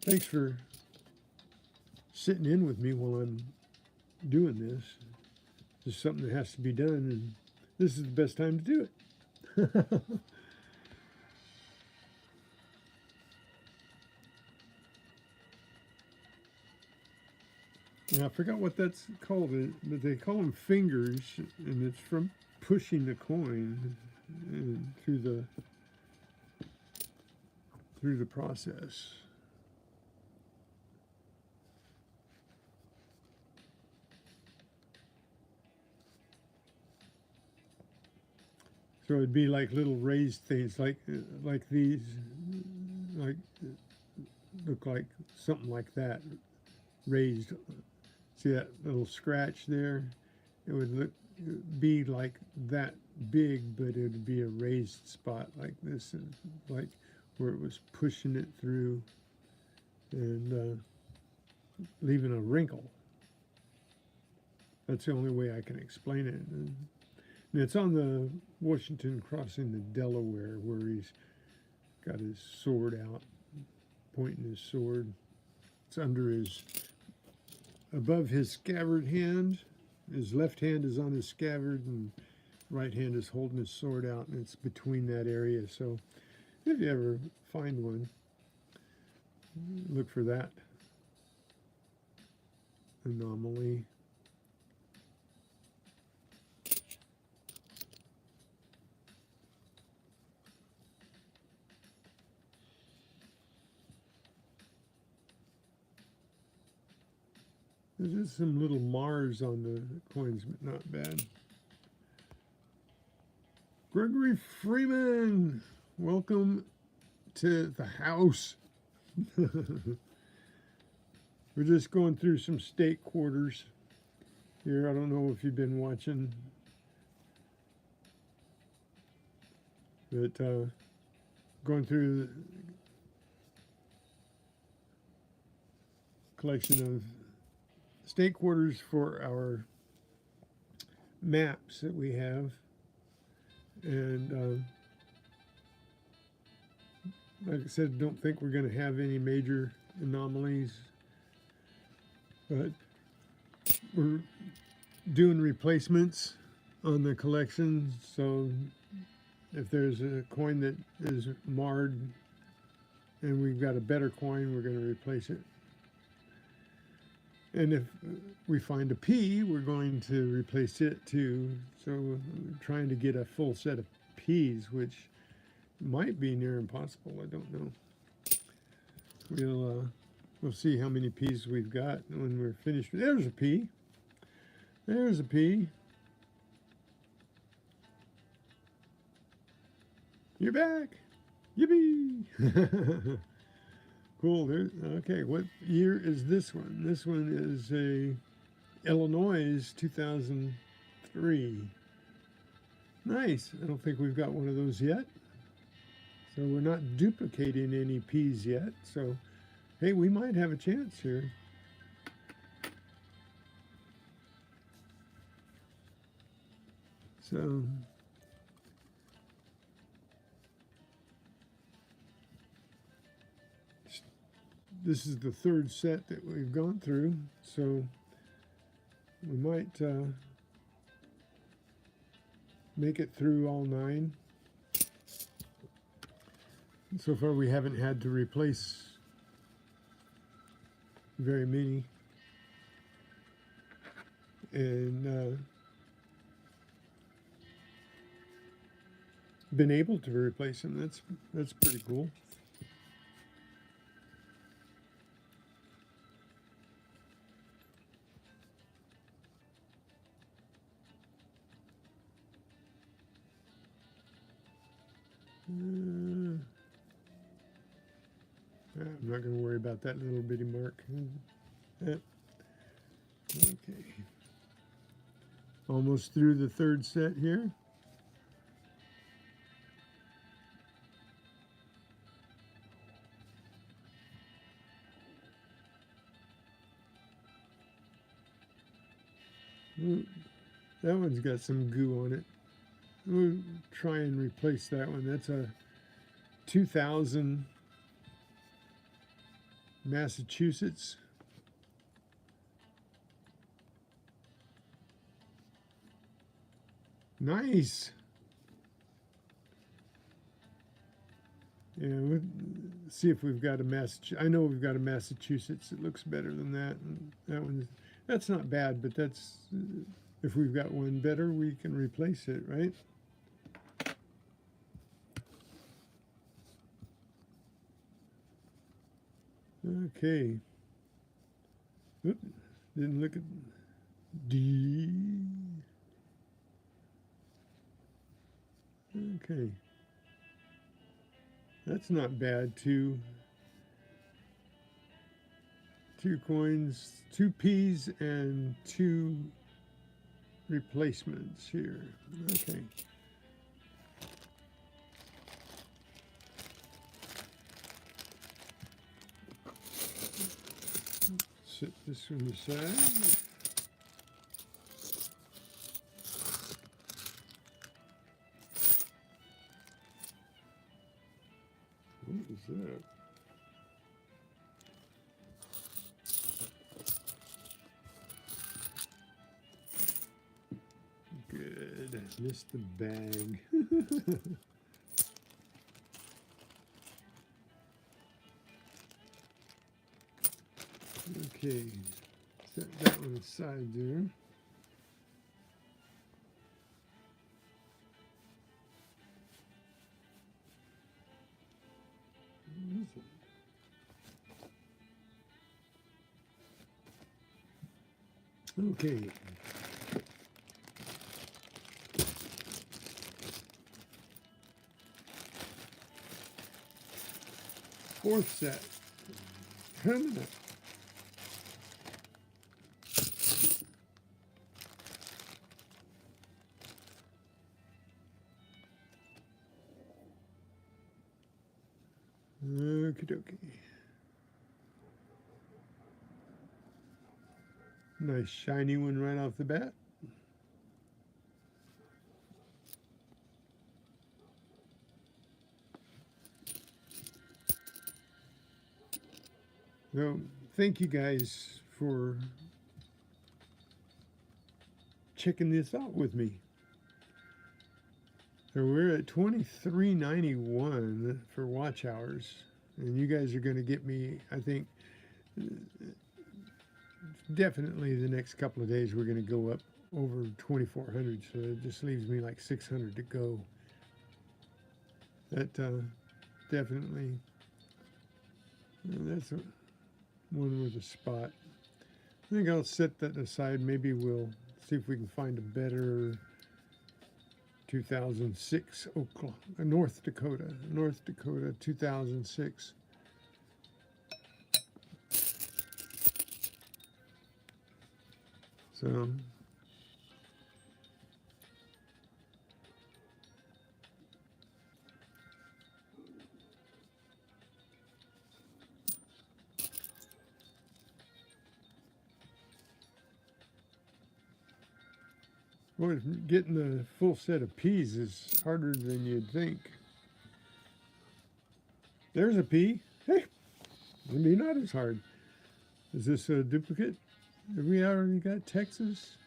Thanks for sitting in with me while I'm doing this. This is something that has to be done, and this is the best time to do it. I forgot what that's called, but they call them fingers, and it's from pushing the coin through the process. So it'd be like little raised things, like these, like look like something like that, raised. See that little scratch there? it would be like that big, but it would be a raised spot like this, and like where it was pushing it through and leaving a wrinkle. That's the only way I can explain it. And it's on the Washington crossing the Delaware where he's got his sword out, pointing his sword. It's under his, above his scabbard hand. His left hand is on his scabbard and right hand is holding his sword out, and it's between that area. So if you ever find one, look for that anomaly. There's just some little Mars on the coins, but not bad. Gregory Freeman, welcome to the house. We're just going through some state quarters here. I don't know if you've been watching, but going through the collection of state quarters for our maps that we have. And like I said, don't think we're going to have any major anomalies, but we're doing replacements on the collection. So if there's a coin that is marred and we've got a better coin, we're going to replace it. And if we find a P, we're going to replace it too. So we're trying to get a full set of Ps, which might be near impossible. I don't know. We'll see how many Ps we've got when we're finished. There's a P. There's a P. You're back. Yippee! Cool. Okay, what year is this one? This one is a Illinois 2003. Nice. I don't think we've got one of those yet. So we're not duplicating any P's yet. So, hey, we might have a chance here. So, this is the third set that we've gone through, so we might make it through all 9. So far we haven't had to replace very many, and been able to replace them. That's pretty cool. I'm not going to worry about that little bitty mark. Okay. Almost through the third set here. That one's got some goo on it. We'll try and replace that one. That's a 2000 Massachusetts. Nice. Yeah, we'll see if we've got a Massachusetts. I know we've got a Massachusetts. It looks better than that. And that one, that's not bad, but that's, if we've got one better, we can replace it, right? Okay. Oop, didn't look at D. Okay. That's not bad. Two coins, 2 P's and 2 replacements here. Okay. Set this one aside. What is that? Good. Missed the bag. Okay. Set that one aside there. What is it? Okay. Fourth set. Permanent. Okie dokie. Nice shiny one right off the bat. So, thank you guys for checking this out with me. So we're at 23.91 for watch hours, and you guys are going to get me, I think, definitely the next couple of days we're going to go up over 2,400, so it just leaves me like 600 to go. That definitely, that's one with a spot. I think I'll set that aside. Maybe we'll see if we can find a better 2006 Oklahoma, North Dakota 2006. So boy, getting the full set of P's is harder than you'd think. There's a P. Hey, maybe not as hard. Is this a duplicate? Have we already got Texas?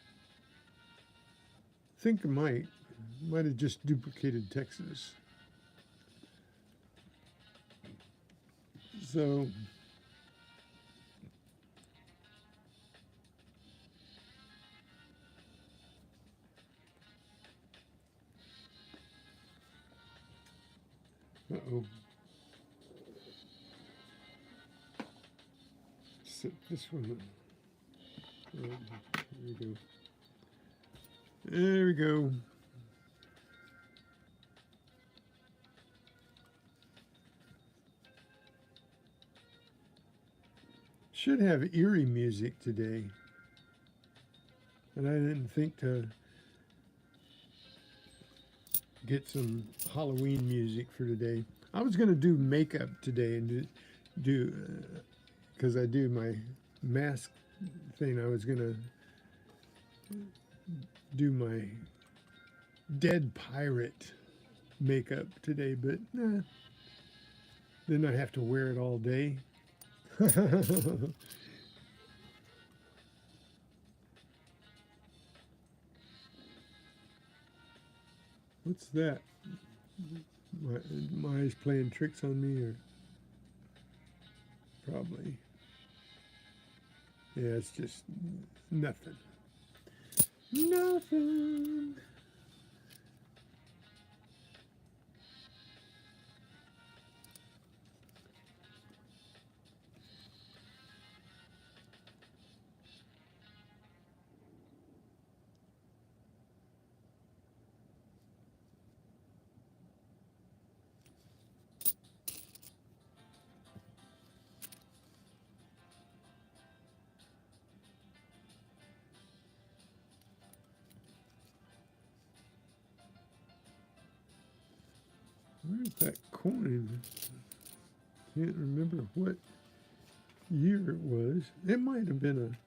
I think it might. Might have just duplicated Texas. So uh-oh. Set this one up. There we go. There we go. Should have eerie music today. And I didn't think to get some Halloween music for today. I was going to do makeup today and do because I do my mask thing. I was going to do my dead pirate makeup today, but nah. Then I have to wear it all day. What's that? My eyes playing tricks on me, or probably. Yeah, it's just nothing. Nothing. Where's that coin? Can't remember what year it was. It might have been a.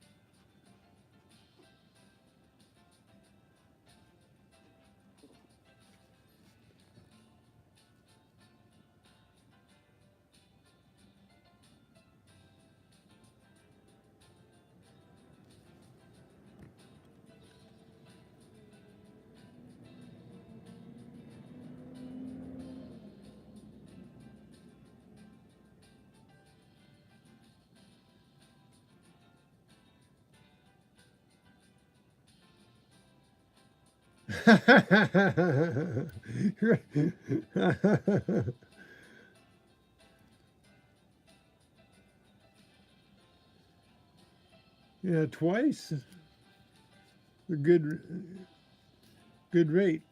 Yeah, twice. A good rate.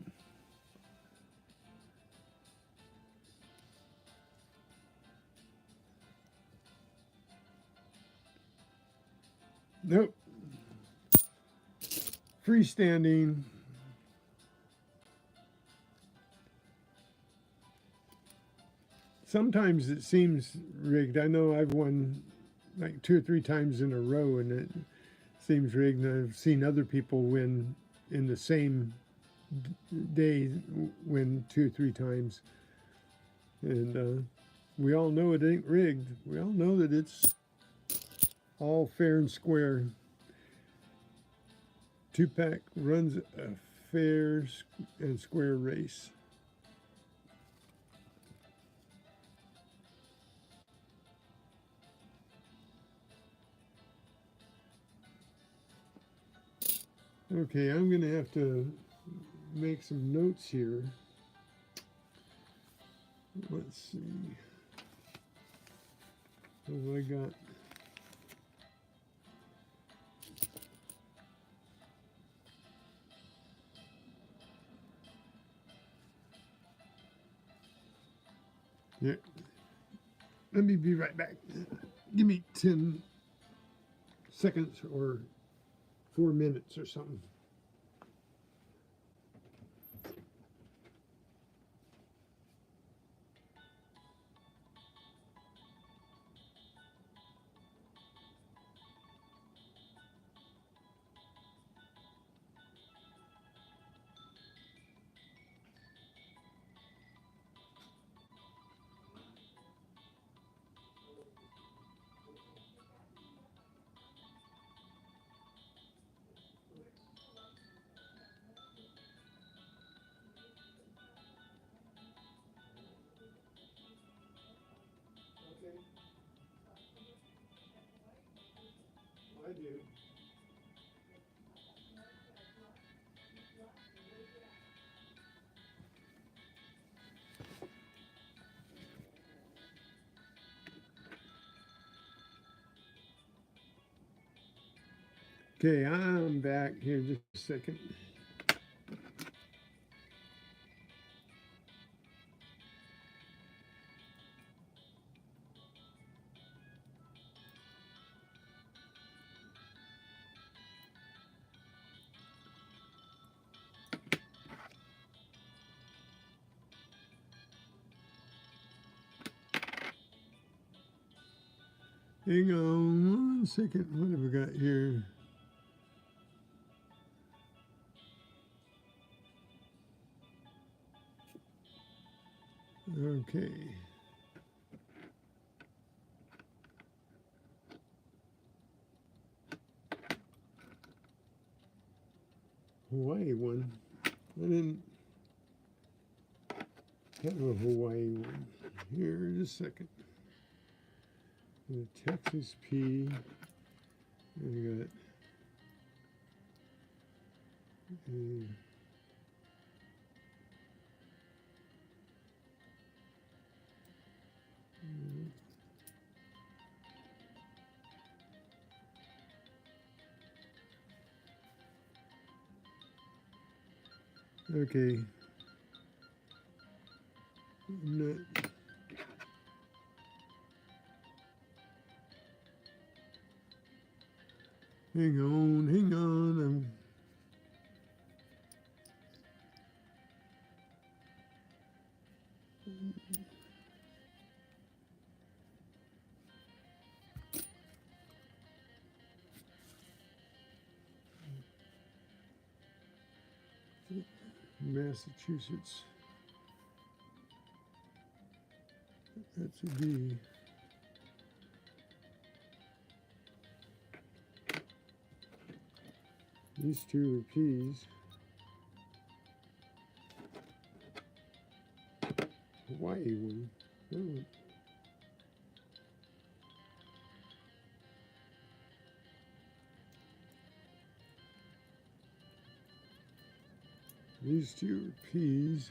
Nope. Freestanding. Sometimes it seems rigged. I know I've won like 2 or 3 times in a row, and it seems rigged. And I've seen other people win in the same day, win 2 or 3 times, and we all know it ain't rigged. We all know that it's all fair and square. Two-pack runs a fair and square race. Okay, I'm going to have to make some notes here. Let's see. What have I got? Yeah. Let me be right back. Give me 10 seconds or 4 minutes or something. Okay. I do. Okay, I'm back here just a second. Hang on 1 second. What have we got here? Okay. Hawaii one. I didn't have a Hawaii one. Here, just a second. The Texas P. We got. Okay. Not, hang on, hang on. Massachusetts. That's a D. These two are P's. Hawaii one. Oh. These two are P's.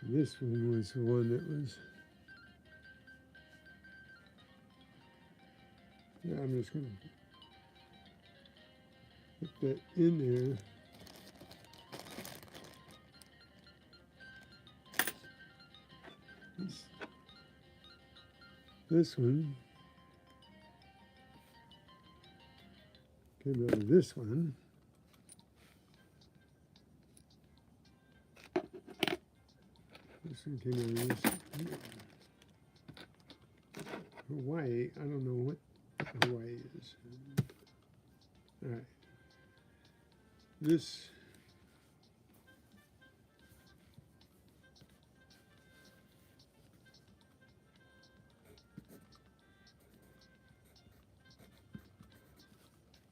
This one was the one that was, yeah, I'm just going to put that in there. This one came out of this one. This one came out of this. Hawaii, I don't know what Hawaii is. All right. This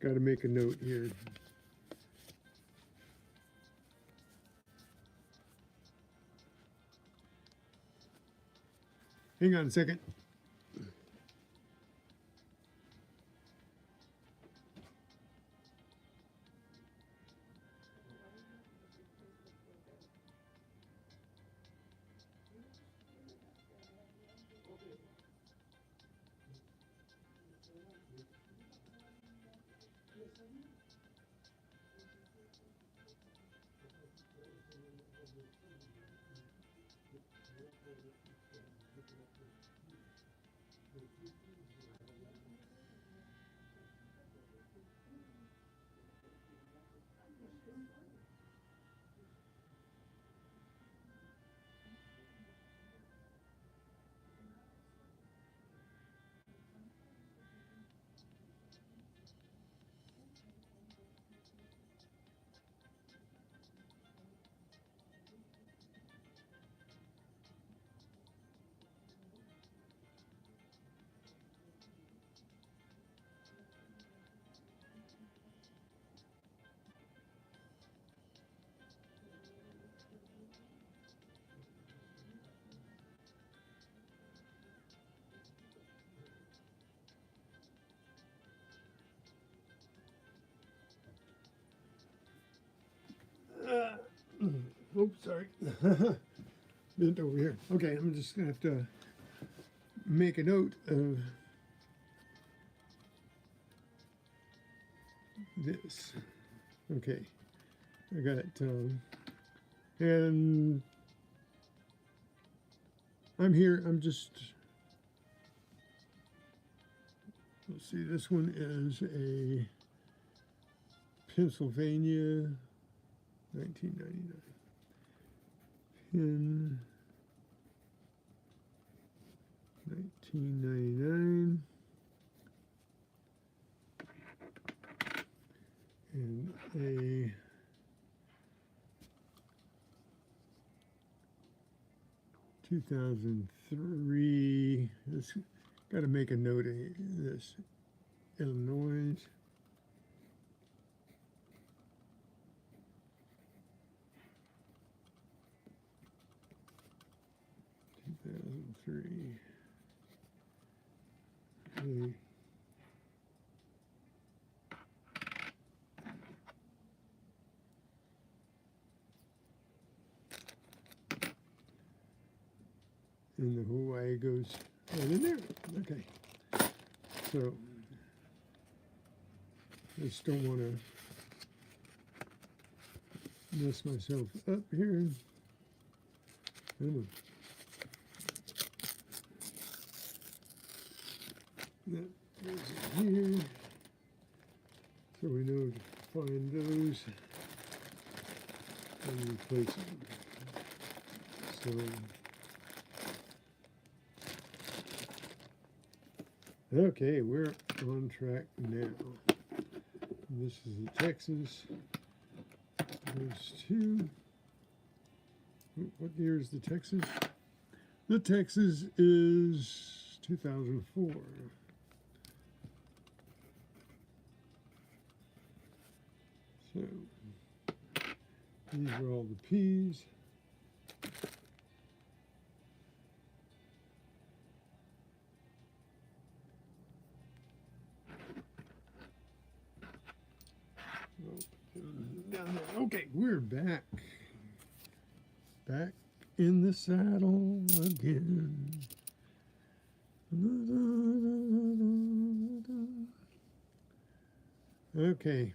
got to make a note here. Hang on a second. Oops, sorry. Bent over here. Okay, I'm just gonna have to make a note of this. Okay, I got and I'm here. I'm just, let's see, this one is a Pennsylvania 1999 pin 1999 and a 2003. This got to make a note of this. Illinois. 2003. Okay. And the Hawaii goes right in there. Okay. So I just don't want to mess myself up here. That goes in here. So we know to find those and replace them. So, okay, we're on track now. This is the Texas. Those two. What year is the Texas? The Texas is 2004. So, these are all the P's. Okay, we're back. Back in the saddle again. Okay.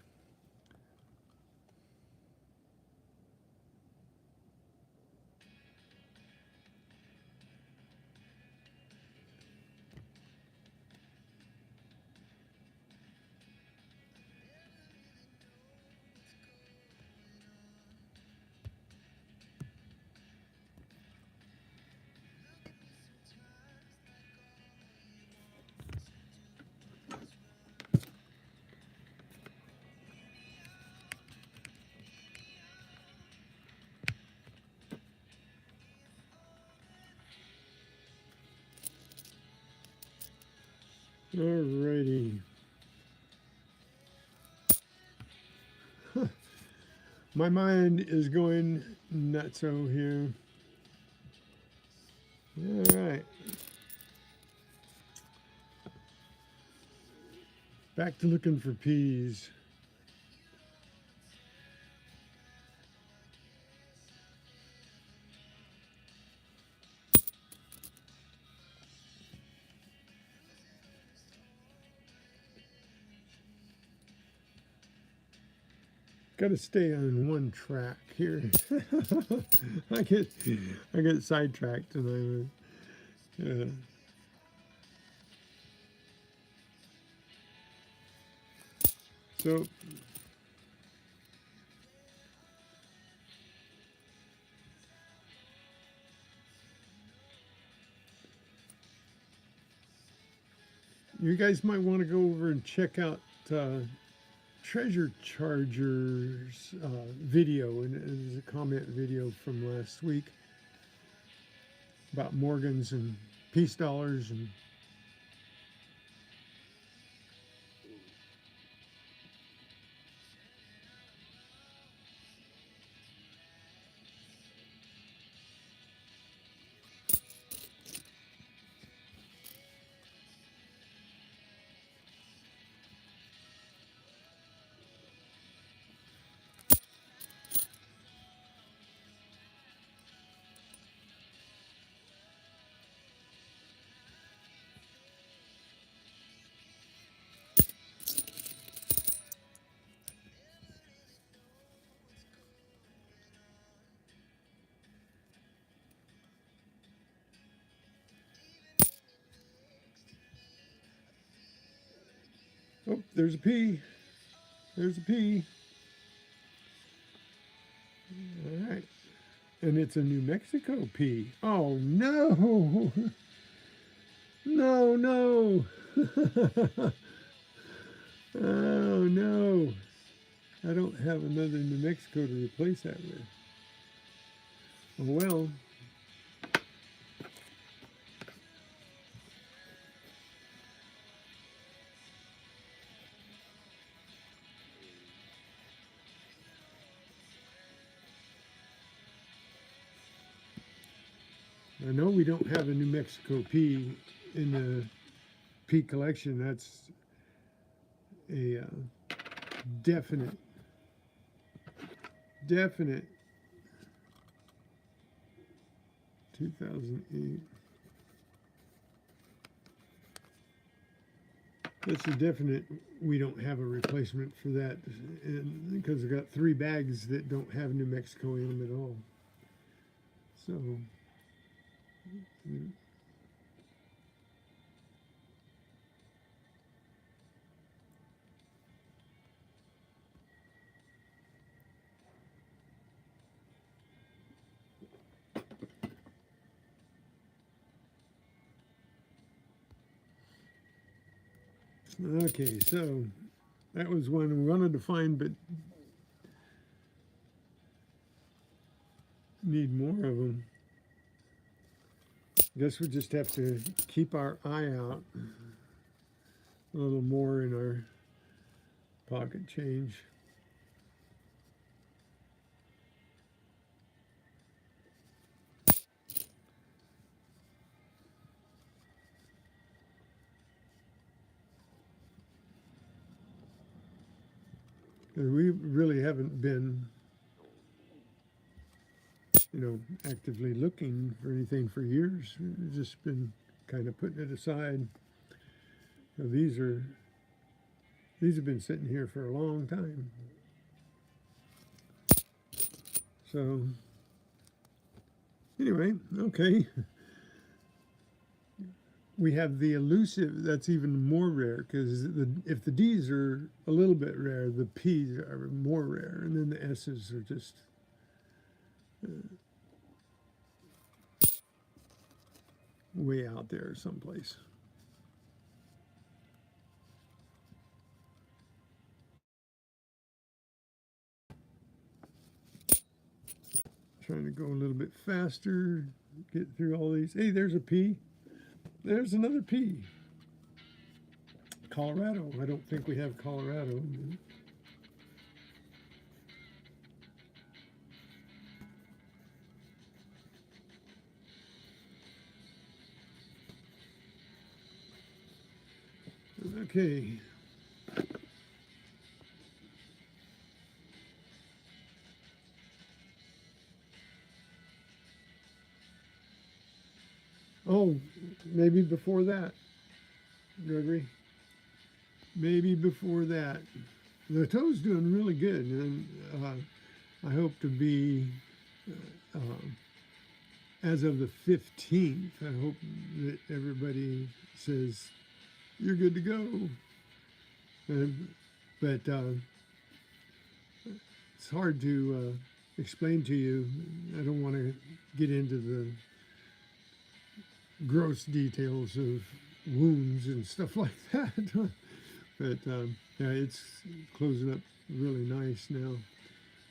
Alrighty. My mind is going nutso here. Alright. Back to looking for P's. Got to stay on one track here. I get sidetracked and so you guys might want to go over and check out Treasure Charger's video, and it was a comment video from last week about Morgans and peace dollars and oh, there's a P. There's a P. All right. And it's a New Mexico P. Oh, no. No, no. Oh, no. I don't have another New Mexico to replace that with. Oh, well. I know we don't have a New Mexico P in the P collection. That's a definite 2008. That's a definite. We don't have a replacement for that, and because I've got 3 bags that don't have New Mexico in them at all. So. Okay, so that was one we wanted to find, but need more of them. Guess we just have to keep our eye out a little more in our pocket change. We really haven't been, actively looking for anything for years. We've just been kind of putting it aside. So these have been sitting here for a long time. So anyway, okay. We have the elusive, that's even more rare, because if the D's are a little bit rare, the P's are more rare, and then the S's are just way out there someplace. Trying to go a little bit faster, get through all these. Hey, there's a P. There's another P. Colorado. I don't think we have Colorado. Okay. Oh, maybe before that, Gregory. Maybe before that. The toe's doing really good, and I hope to be, uh, as of the 15th, I hope that everybody says, you're good to go. But it's hard to explain to you. I don't want to get into the gross details of wounds and stuff like that. But yeah, it's closing up really nice now.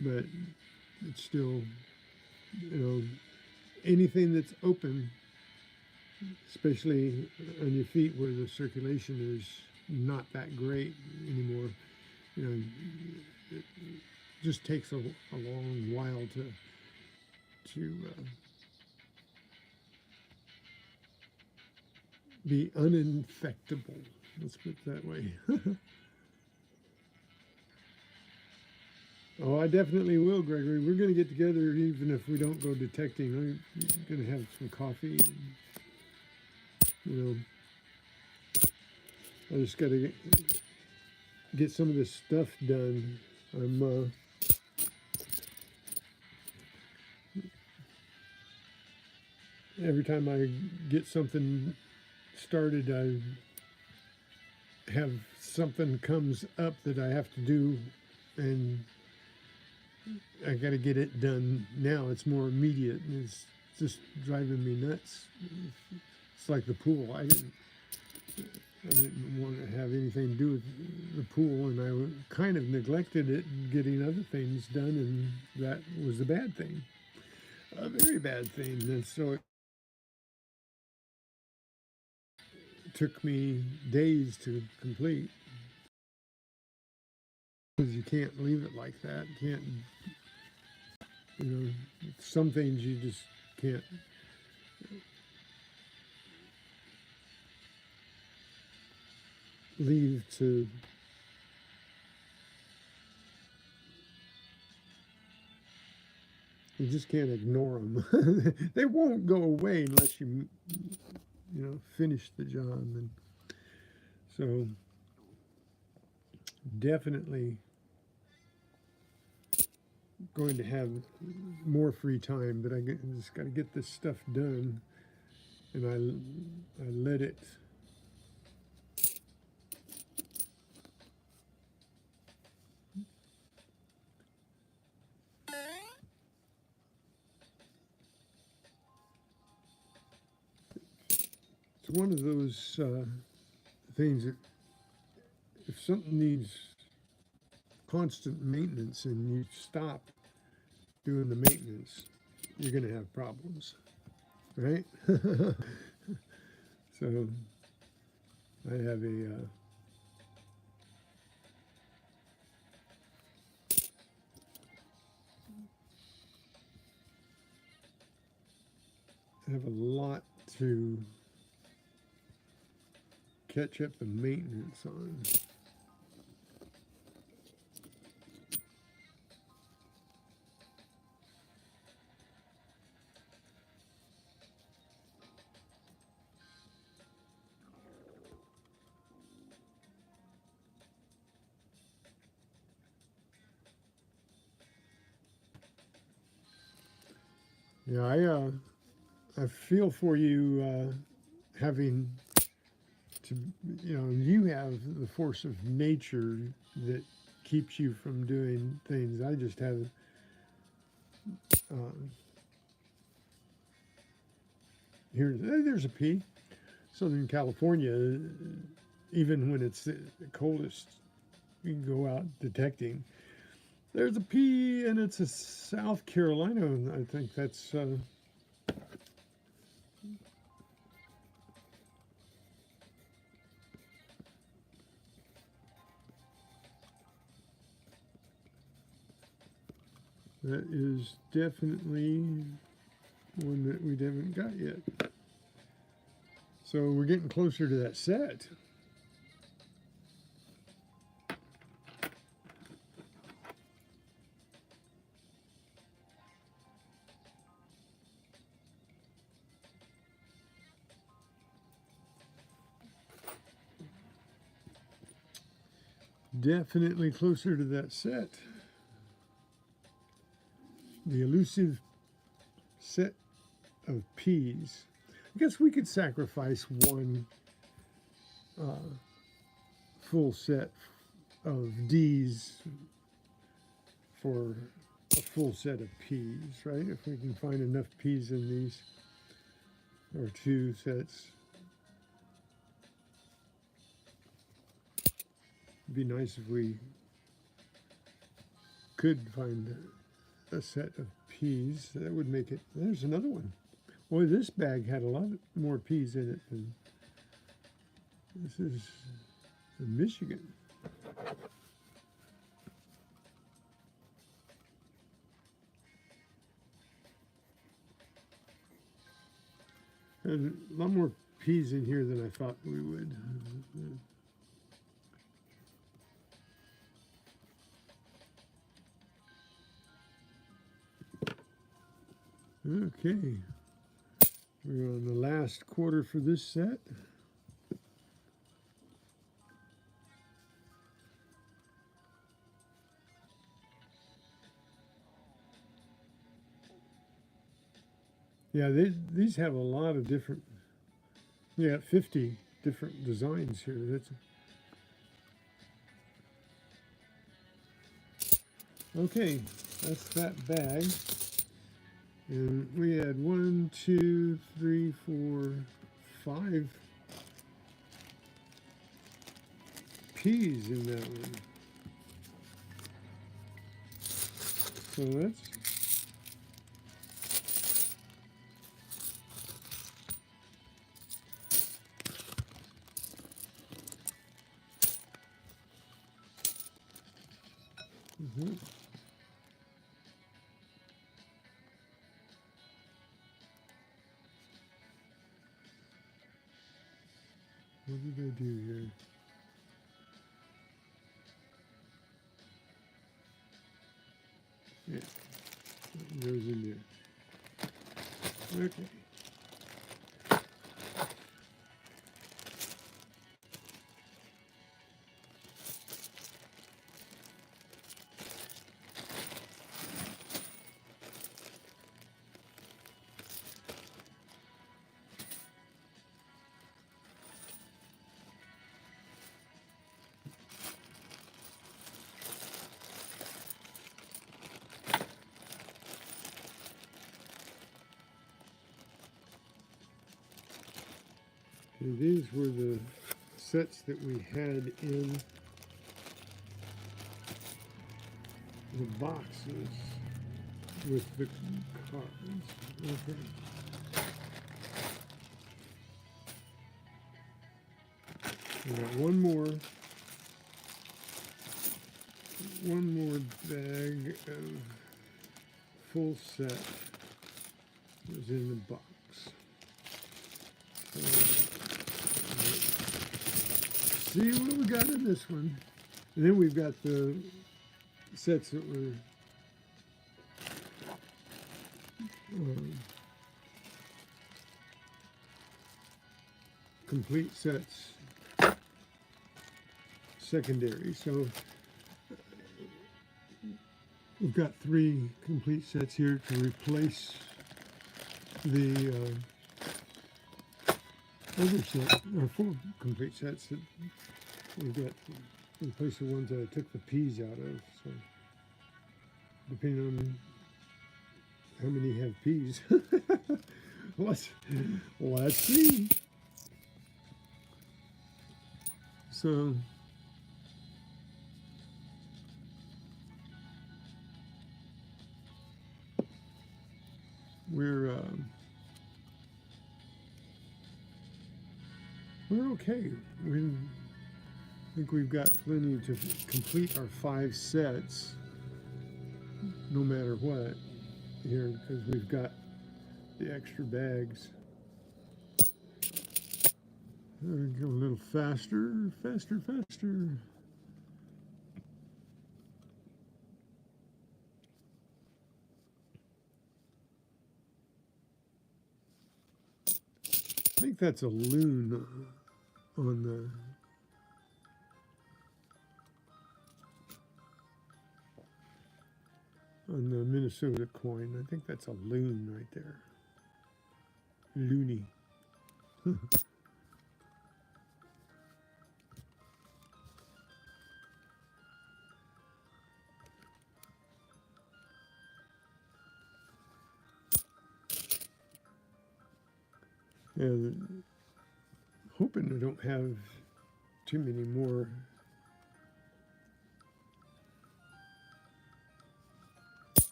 But it's still, anything that's open, especially on your feet where the circulation is not that great anymore, it just takes a long while to be uninfectable. Let's put it that way. Oh, I definitely will, Gregory. We're going to get together even if we don't go detecting. I'm going to have some coffee. I just got to get some of this stuff done. Every time I get something started, I have something comes up that I have to do, and I got to get it done now. It's more immediate, and it's just driving me nuts. It's like the pool. I didn't want to have anything to do with the pool, and I kind of neglected it, getting other things done, and that was a bad thing, a very bad thing. And so it took me days to complete, because you can't leave it like that. You can't, some things you just can't. Leave to you just can't ignore them. They won't go away unless you finish the job. And so definitely going to have more free time, but I just got to get this stuff done, and I let it. It's one of those things that if something needs constant maintenance and you stop doing the maintenance, you're going to have problems, right? So I have a lot to catch up the maintenance on. Yeah, I feel for you having to, you have the force of nature that keeps you from doing things. I just have, um, there's a P. Southern California, even when it's the coldest, you can go out detecting. There's a P, and it's a South Carolina. I think that's that is definitely one that we haven't got yet. So we're getting closer to that set. Definitely closer to that set. The elusive set of P's. I guess we could sacrifice one full set of D's for a full set of P's, right? If we can find enough P's in these, or two sets. It'd be nice if we could find a set of P's. That would make it. There's another one. Boy, this bag had a lot more P's in it than this is in Michigan. And a lot more P's in here than I thought we would. Okay, we're on the last quarter for this set. Yeah, these have a lot of different, you got 50 different designs here. That's okay, that's that bag. And we had 1, 2, 3, 4, 5 P's in that one. So that's what did I do here? Yeah, that goes in there. Okay. And these were the sets that we had in the boxes with the cards. Okay. We got one more bag of full set was in the box. See what we got in this one. And then we've got the sets that were complete sets, secondary. So we've got 3 complete sets here to replace the other set, or 4 complete sets that we've got to replace the ones that I took the peas out of. So depending on how many have peas. let's see. So we're okay. I think we've got plenty to complete our 5 sets, no matter what, here, because we've got the extra bags. Go a little faster, faster, faster. I think that's a loon on the Minnesota coin. I think that's a loon right there. Loony. And hoping I don't have too many more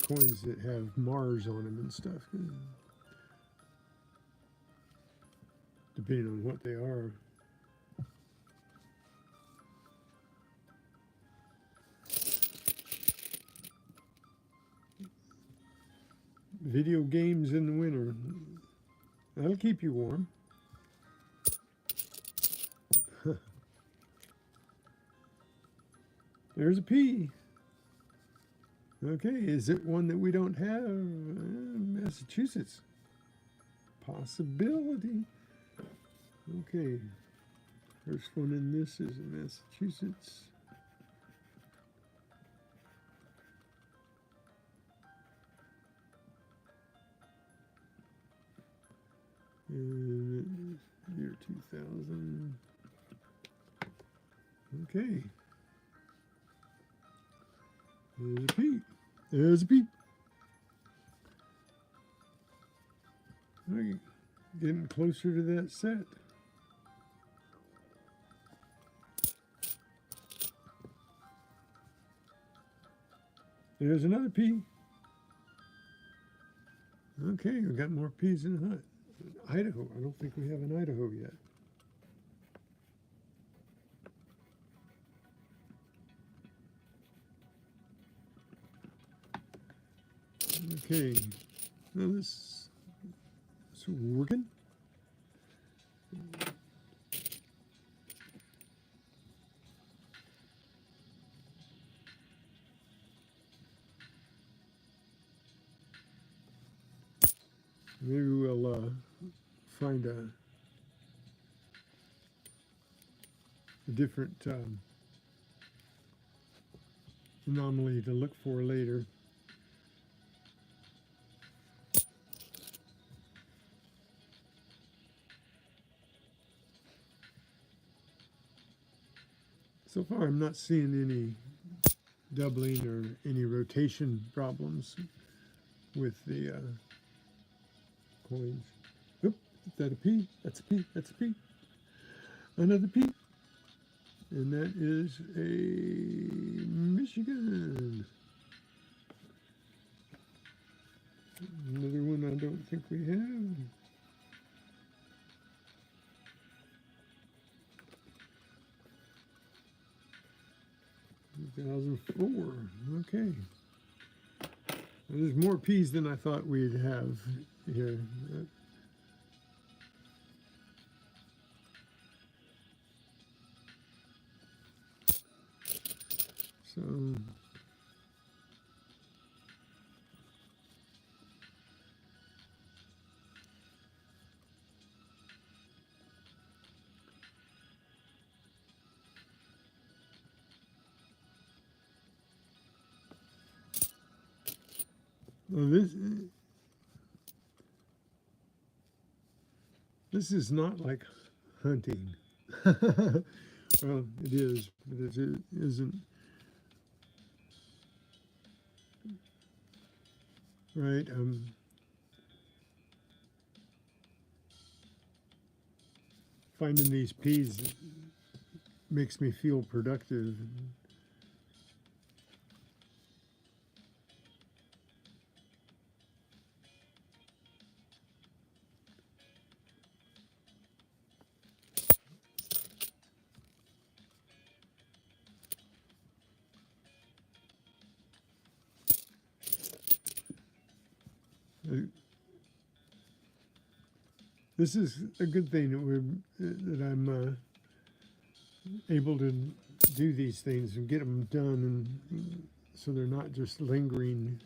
coins that have Mars on them and stuff, depending on what they are. Video games in the winter. That'll keep you warm. There's a P. Okay, is it one that we don't have? Massachusetts. Possibility. Okay, first one in this is in Massachusetts. And year 2000. Okay. There's a P. There's a P. Okay. Getting closer to that set. There's another P. Okay, we got more P's in the hut. Idaho. I don't think we have an Idaho yet. Okay, now this is working. Maybe we'll find a different anomaly to look for later. So far, I'm not seeing any doubling or any rotation problems with the coins. Oop, is that a P? That's a P. That's a P. Another P. And that is a Michigan. Another one I don't think we have. 2004. Okay. There's more peas than I thought we'd have here. So well, this is not like hunting. Well, it is, but it isn't. Right. Finding these peas makes me feel productive. This is a good thing that I'm able to do these things and get them done, and so they're not just lingering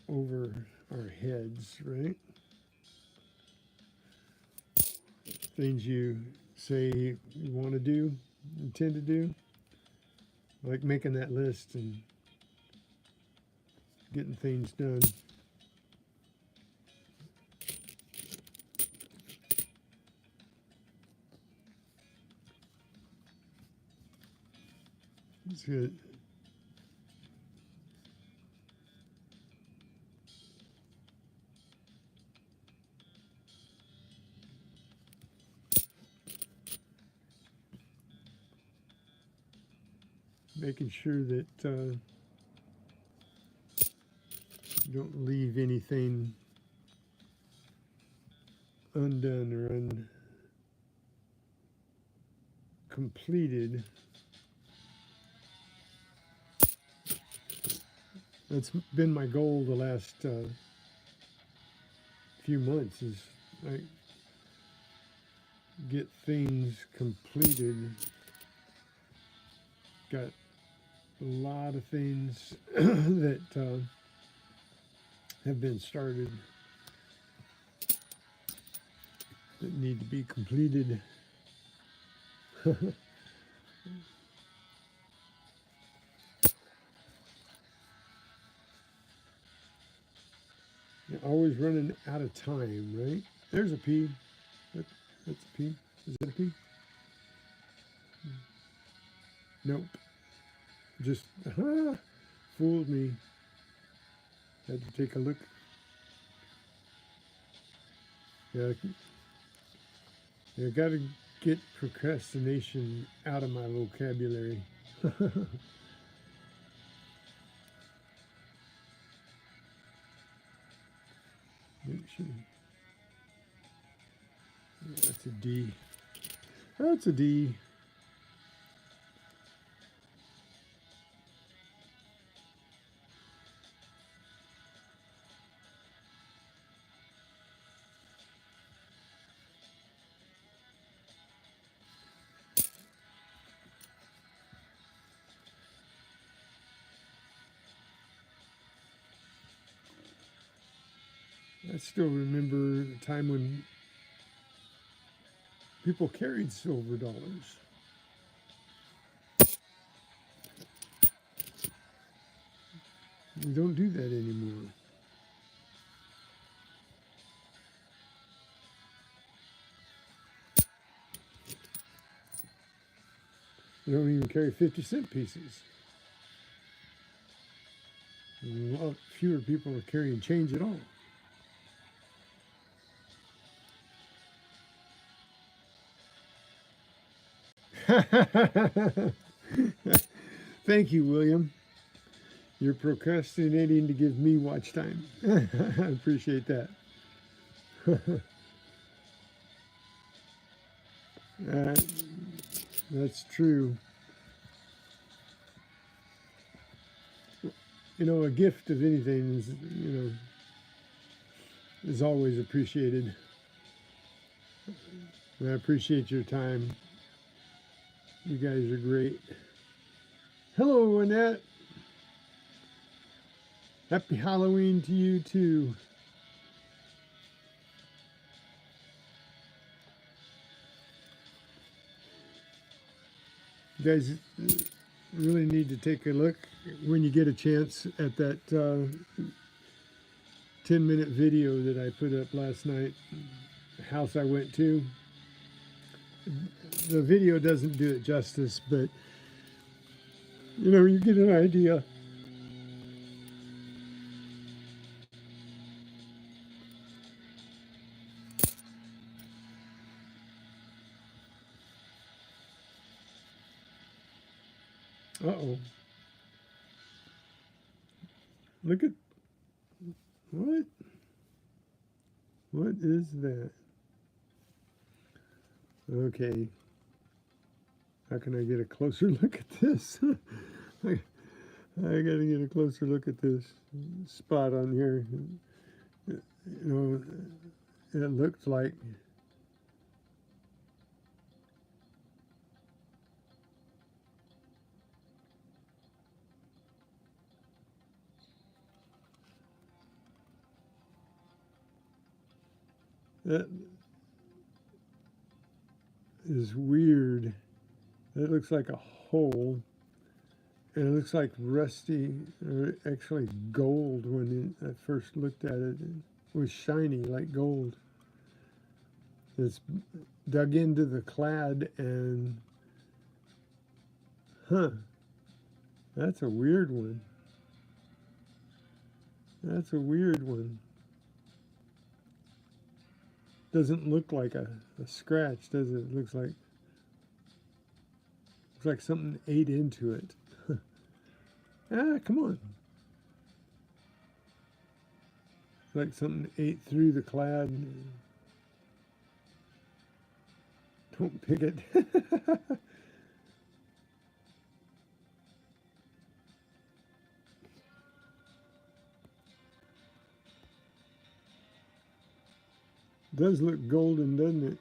over our heads, right? Things you say you want to do, intend to do, like making that list and getting things done. It's good. Making sure that you don't leave anything undone or uncompleted. That's been my goal the last few months, is I get things completed. Got a lot of things that have been started that need to be completed. You're always running out of time, right? There's a pea. That's a pea. Is that a pea? Nope. Just fooled me. Had to take a look. Yeah, I got to get procrastination out of my vocabulary. That's a D. That's a D. I still remember the time when people carried silver dollars. We don't do that anymore. We don't even carry 50-cent pieces. And a lot fewer people are carrying change at all. Thank you, William. You're procrastinating to give me watch time. I appreciate that. uh, that's true. You know, a gift of anything is, is always appreciated. And I appreciate your time. You guys are great. Hello, Annette. Happy Halloween to you too. You guys really need to take a look when you get a chance at that 10-minute video that I put up last night, the house I went to. The video doesn't do it justice, but you get an idea. Uh-oh. Look at, what? What is that? Okay. How can I get a closer look at this? I gotta get a closer look at this spot on here. It looks like that is weird. That looks like a hole. And it looks like rusty, or actually gold when I first looked at it. It was shiny like gold. It's dug into the clad and, that's a weird one. That's a weird one. Doesn't look like a scratch, does it? It looks like something ate into it. Come on. Like something ate through the clad. Don't pick it. Does look golden, doesn't it?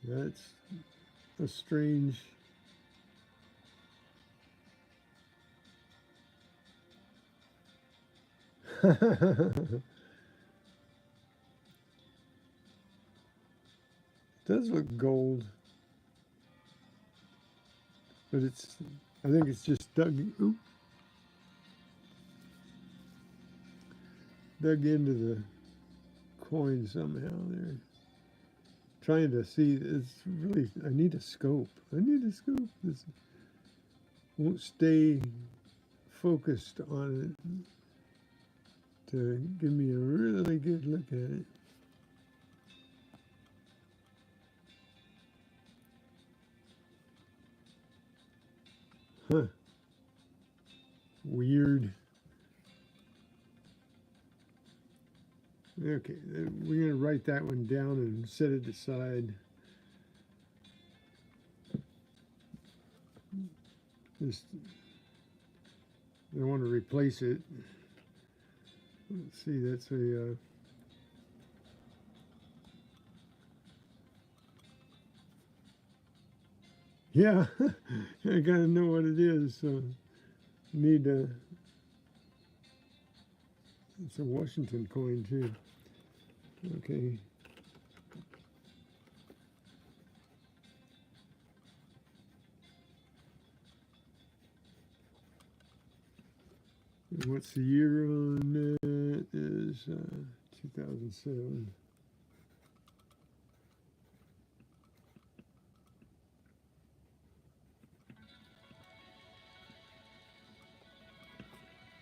That's a strange. Does look gold, but I think it's just dug into the coin somehow there. Trying to see, it's really, I need a scope. This won't stay focused on it to give me a really good look at it. Weird. Okay, we're going to write that one down and set it aside. Just, I want to replace it. Let's see, that's a... yeah, I gotta know what it is, so need to... It's a Washington coin too. Okay. And what's the year on that? Is 2007.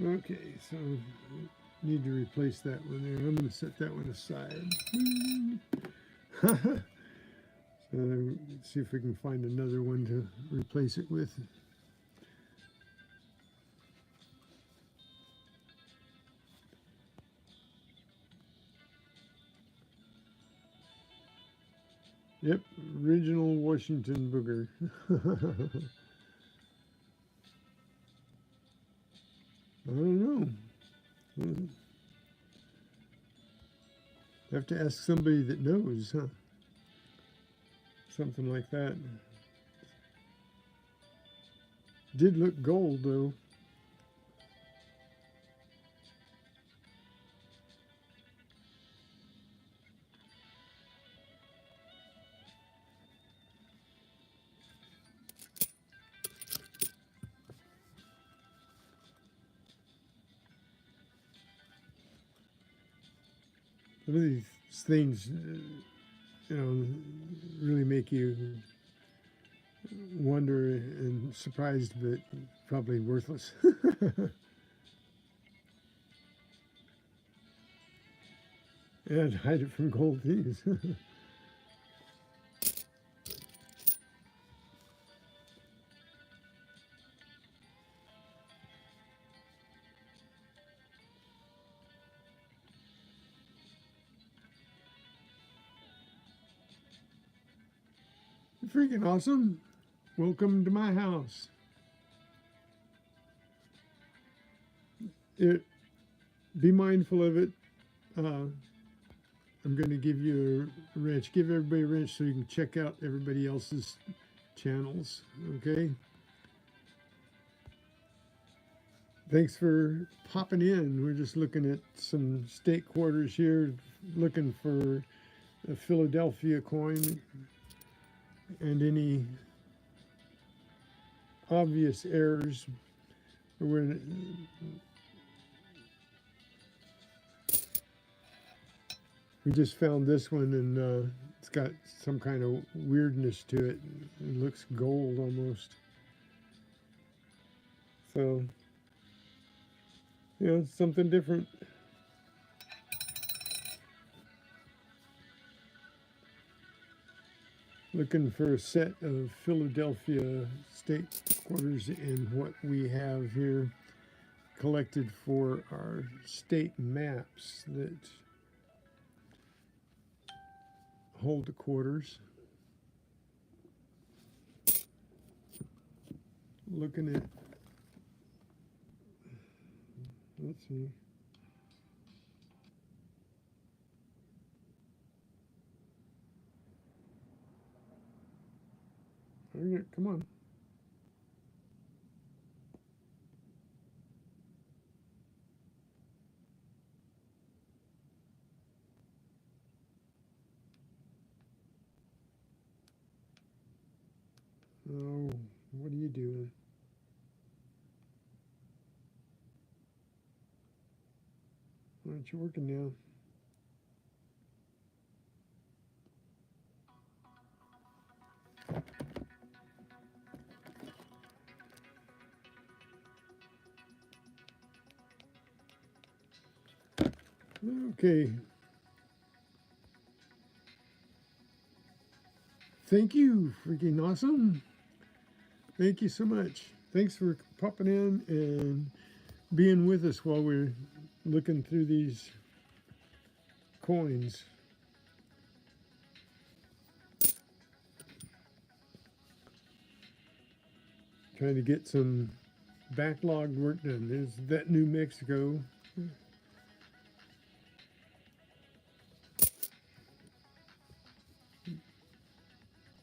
Okay, so Need to replace that one there. I'm going to set that one aside. So let's see if we can find another one to replace it with. Yep, original Washington booger. I don't know. Have to ask somebody that knows, huh? Something like that. Did look gold though. Some of these things, you know, really make you wonder and surprised, but probably worthless. And hide it from gold thieves. Freaking awesome. Welcome to my house. Be mindful of it. I'm going to give you a wrench. Give everybody a wrench so you can check out everybody else's channels. Okay? Thanks for popping in. We're just looking at some state quarters here, looking for a Philadelphia coin and any obvious errors. We just found this one, and it's got some kind of weirdness to it. It looks gold almost. So, you know, something different. Looking for a set of Philadelphia state quarters in what we have here collected for our state maps that hold the quarters. Looking at, let's see. Come on. Oh, what are you doing? Why aren't you working now? Okay. Thank you, freaking awesome. Thank you so much. Thanks for popping in and being with us while we're looking through these coins. Trying to get some backlogged work done. There's that New Mexico.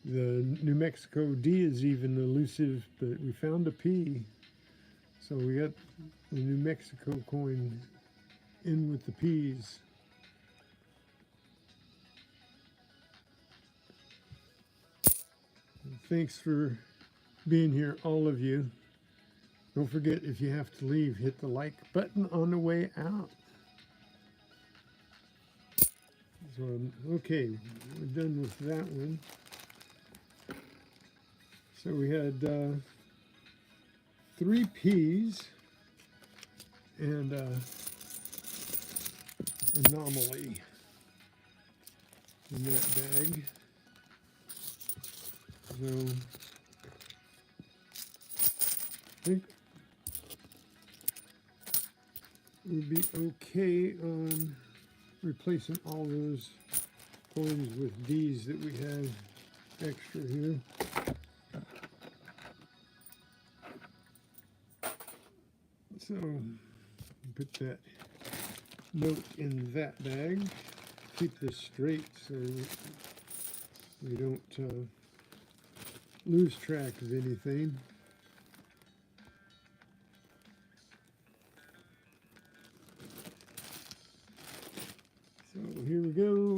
The New Mexico D is even elusive, but we found a P. So we got the New Mexico coin in with the P's. Thanks for being here, all of you. Don't forget, if you have to leave, hit the like button on the way out. So, okay, we're done with that one. So we had 3 P's and anomaly in that bag. So I think we'll be okay on replacing all those coins with these that we have extra here. So put that note in that bag. Keep this straight so we don't lose track of anything. So here we go.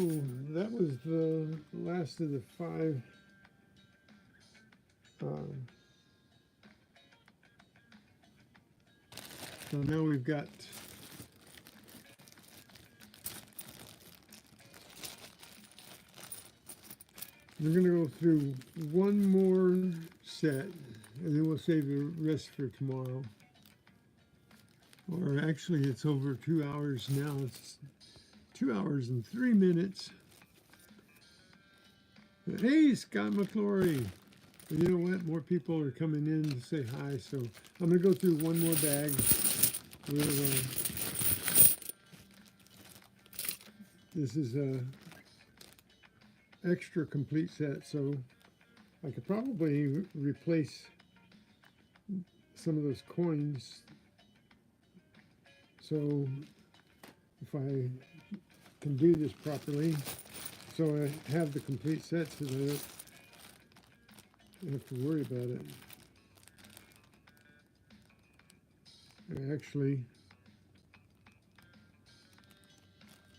That was the last of the 5 so now we've got we're going to go through one more set and then we'll save the rest for tomorrow. Or actually it's over 2 hours now. It's 2 hours and 3 minutes. But hey, Scott McClory. You know what? More people are coming in to say hi, so I'm going to go through one more bag. This is a extra complete set, so I could probably replace some of those coins. So if I can do this properly, so I have the complete set so that I don't have to worry about it. Actually,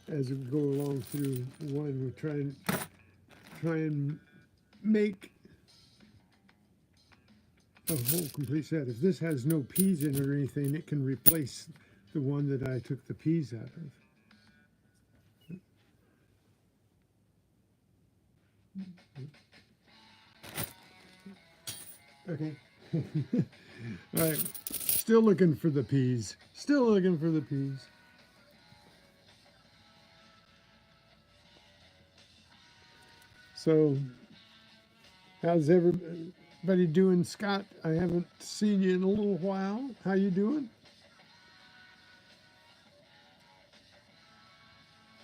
as we go along through one, we try and make a whole complete set. If this has no peas in it or anything, it can replace the one that I took the peas out of. Okay. All right. Still looking for the peas. Still looking for the peas. So, how's everybody doing, Scott? I haven't seen you in a little while. How you doing?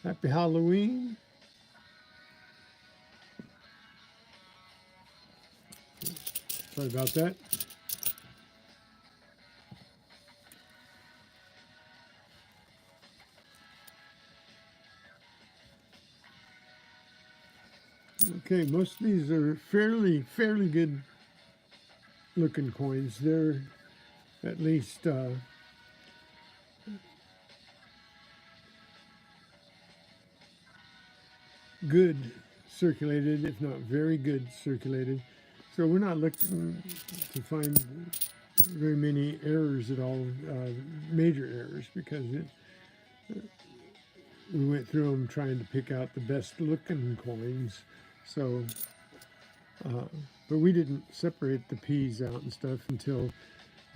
Happy Halloween. Sorry about that. Okay, most of these are fairly good looking coins. They're at least good circulated, if not very good circulated. So we're not looking to find very many errors at all, major errors, because we went through them trying to pick out the best looking coins. So, but we didn't separate the peas out and stuff until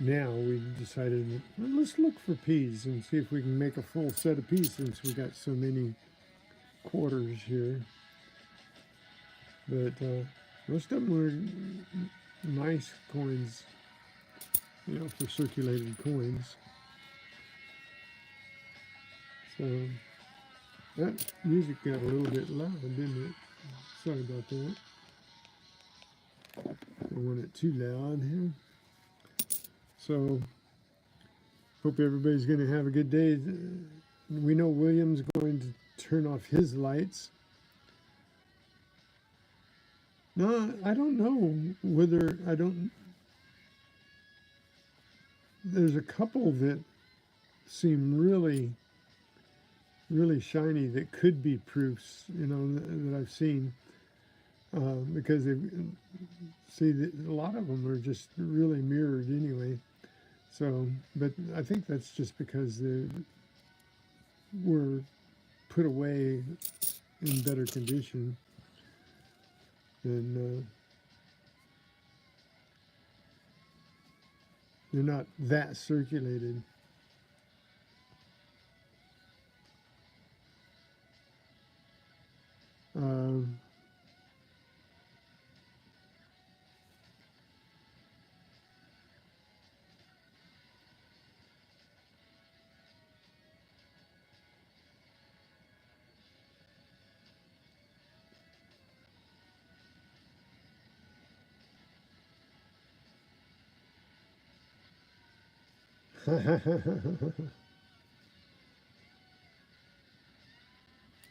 now. We decided, well, let's look for peas and see if we can make a full set of peas since we got so many quarters here. But most of them were nice coins, you know, for circulated coins. So that music got a little bit loud, didn't it? Sorry about that. I don't want it too loud here. So hope everybody's going to have a good day. We know William's going to turn off his lights. No, I don't know whether there's a couple that seem really shiny that could be proofs, you know, that I've seen, because a lot of them are just really mirrored anyway. So, but I think that's just because they were put away in better condition. And they're not that circulated.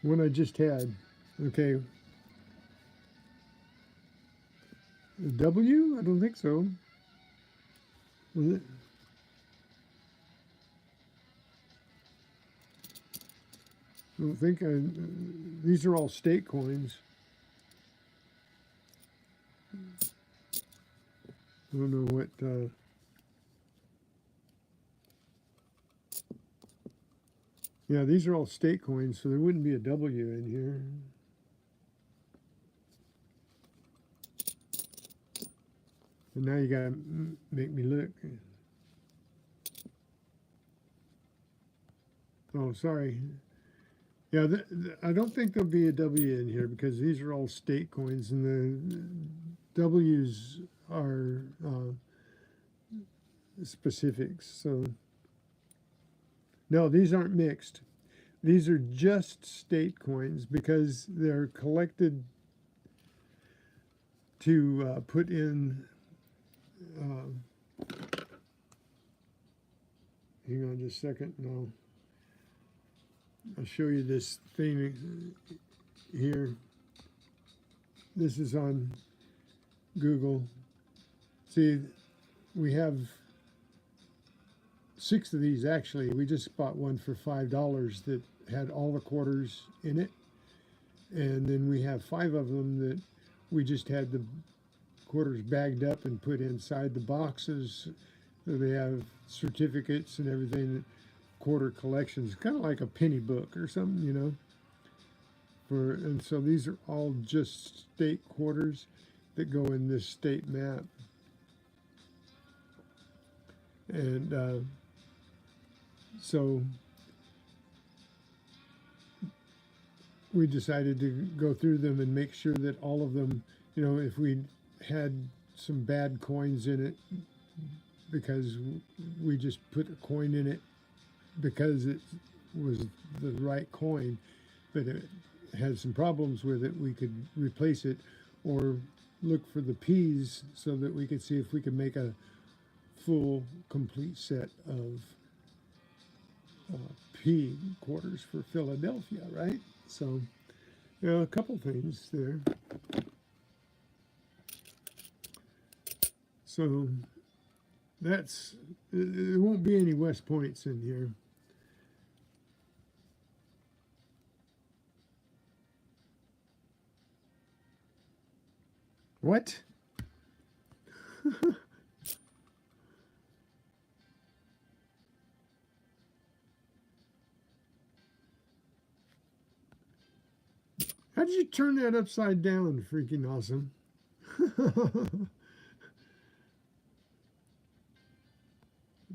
One I just had. Okay. A W? I don't think so. Was it? I don't think I. These are all state coins. I don't know what. Yeah, these are all state coins, so there wouldn't be a W in here. And now you gotta make me look. Oh, sorry. Yeah, I don't think there'll be a W in here because these are all state coins, and the W's are specifics. So no, these aren't mixed. These are just state coins because they're collected to put in. Hang on just a second. No, I'll show you this thing here. This is on Google. See, we have 6 of these actually. We just bought one for $5 that had all the quarters in it. And then we have 5 of them that we just had the quarters bagged up and put inside the boxes. So they have certificates and everything, quarter collections, kind of like a penny book or something, you know. And so these are all just state quarters that go in this state map. And so we decided to go through them and make sure that all of them, you know, if we had some bad coins in it because we just put a coin in it because it was the right coin, but it had some problems with it, we could replace it or look for the P's so that we could see if we could make a full, complete set of P quarters for Philadelphia, right? So, you know, a couple things there. So there won't be any West Points in here. What? How did you turn that upside down? Freaking awesome.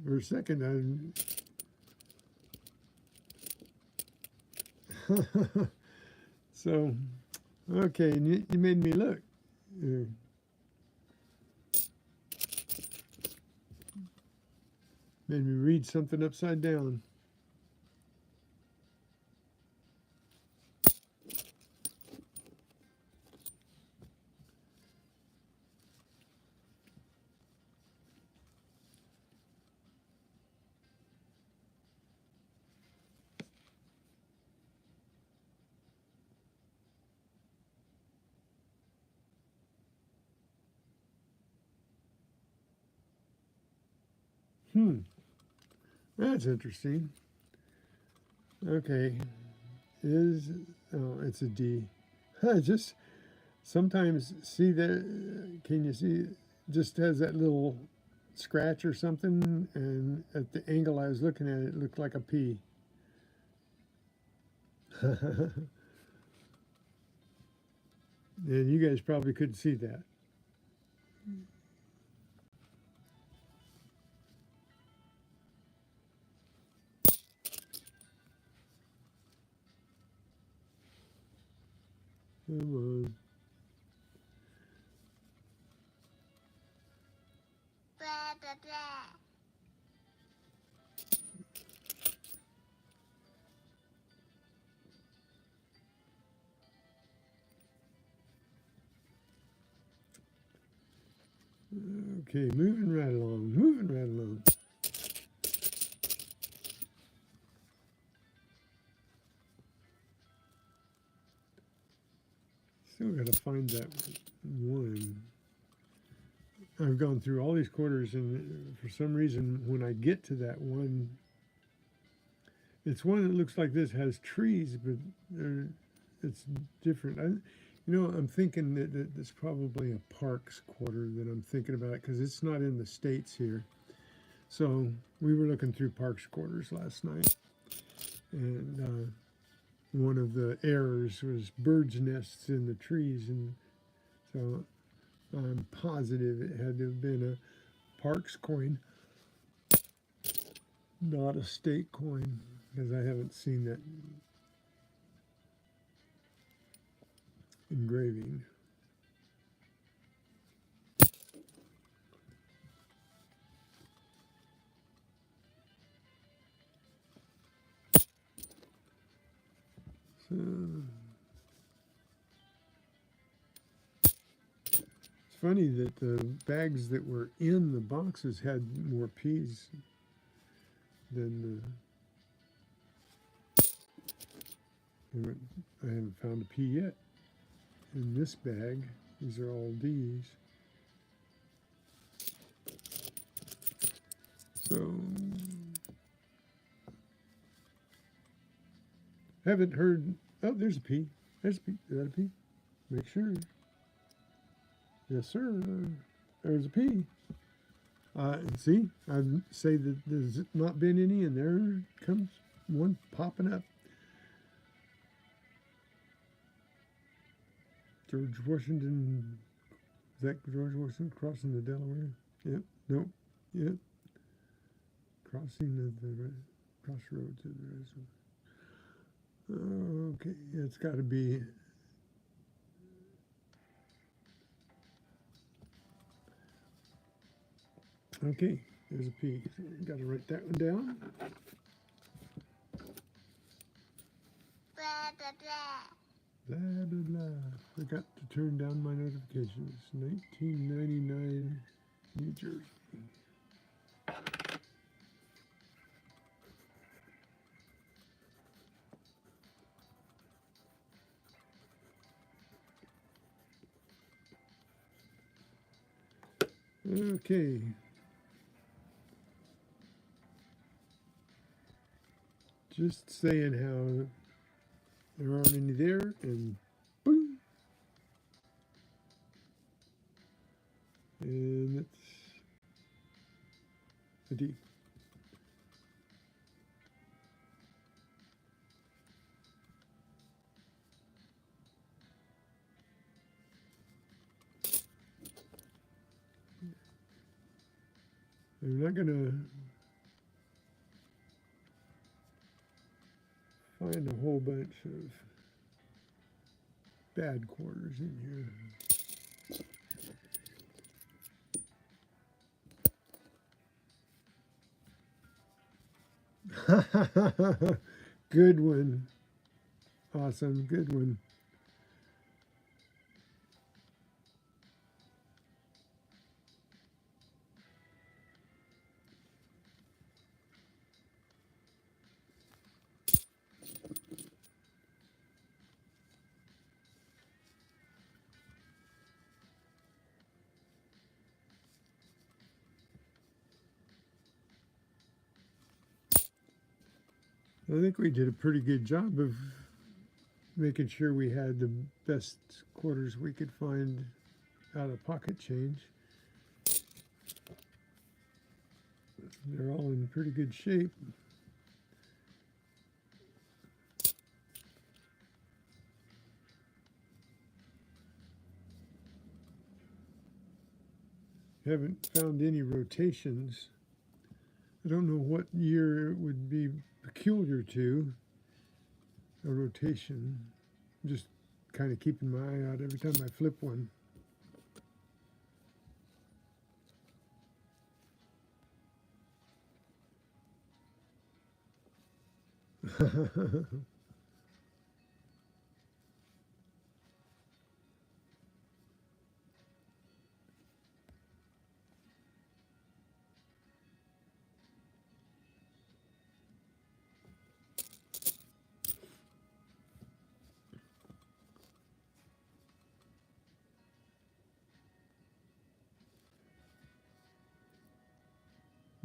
For a second, so, okay, you made me look. Made me read something upside down. That's interesting. Okay, oh, it's a D. Just sometimes see that. Can you see? Just has that little scratch or something, and at the angle I was looking at, it looked like a P. And you guys probably couldn't see that. Come on. Blah, blah, blah. Okay, moving right along, moving right along. Still got to find that one. I've gone through all these quarters, and for some reason, when I get to that one, it's one that looks like this, has trees, but it's different. I'm thinking that it's probably a Parks quarter that I'm thinking about because it's not in the States here. So we were looking through Parks quarters last night, and one of the errors was birds' nests in the trees, and so I'm positive it had to have been a Parks coin, not a state coin, because I haven't seen that engraving. So it's funny that the bags that were in the boxes had more P's than I haven't found a P yet in this bag. These are all D's. So haven't heard. Oh, there's a P. There's a P. Is that a P? Make sure. Yes, sir. There's a P. See, I'd say that there's not been any, and there comes one popping up. George Washington. Is that George Washington crossing the Delaware? Yep. Nope. Yep. Crossing the crossroads of the reservoir. Okay, it's got to be. Okay, there's a P. Got to write that one down. Blah, blah, blah. Blah, blah, blah. Forgot to turn down my notifications. 1999, New Jersey. Okay. Just saying how there aren't any there, and boom. And it's a D. I'm not going to find a whole bunch of bad quarters in here. Good one. Awesome. Good one. I think we did a pretty good job of making sure we had the best quarters we could find out of pocket change. They're all in pretty good shape. Haven't found any rotations. I don't know what year it would be peculiar to a rotation. I'm just kind of keeping my eye out every time I flip one.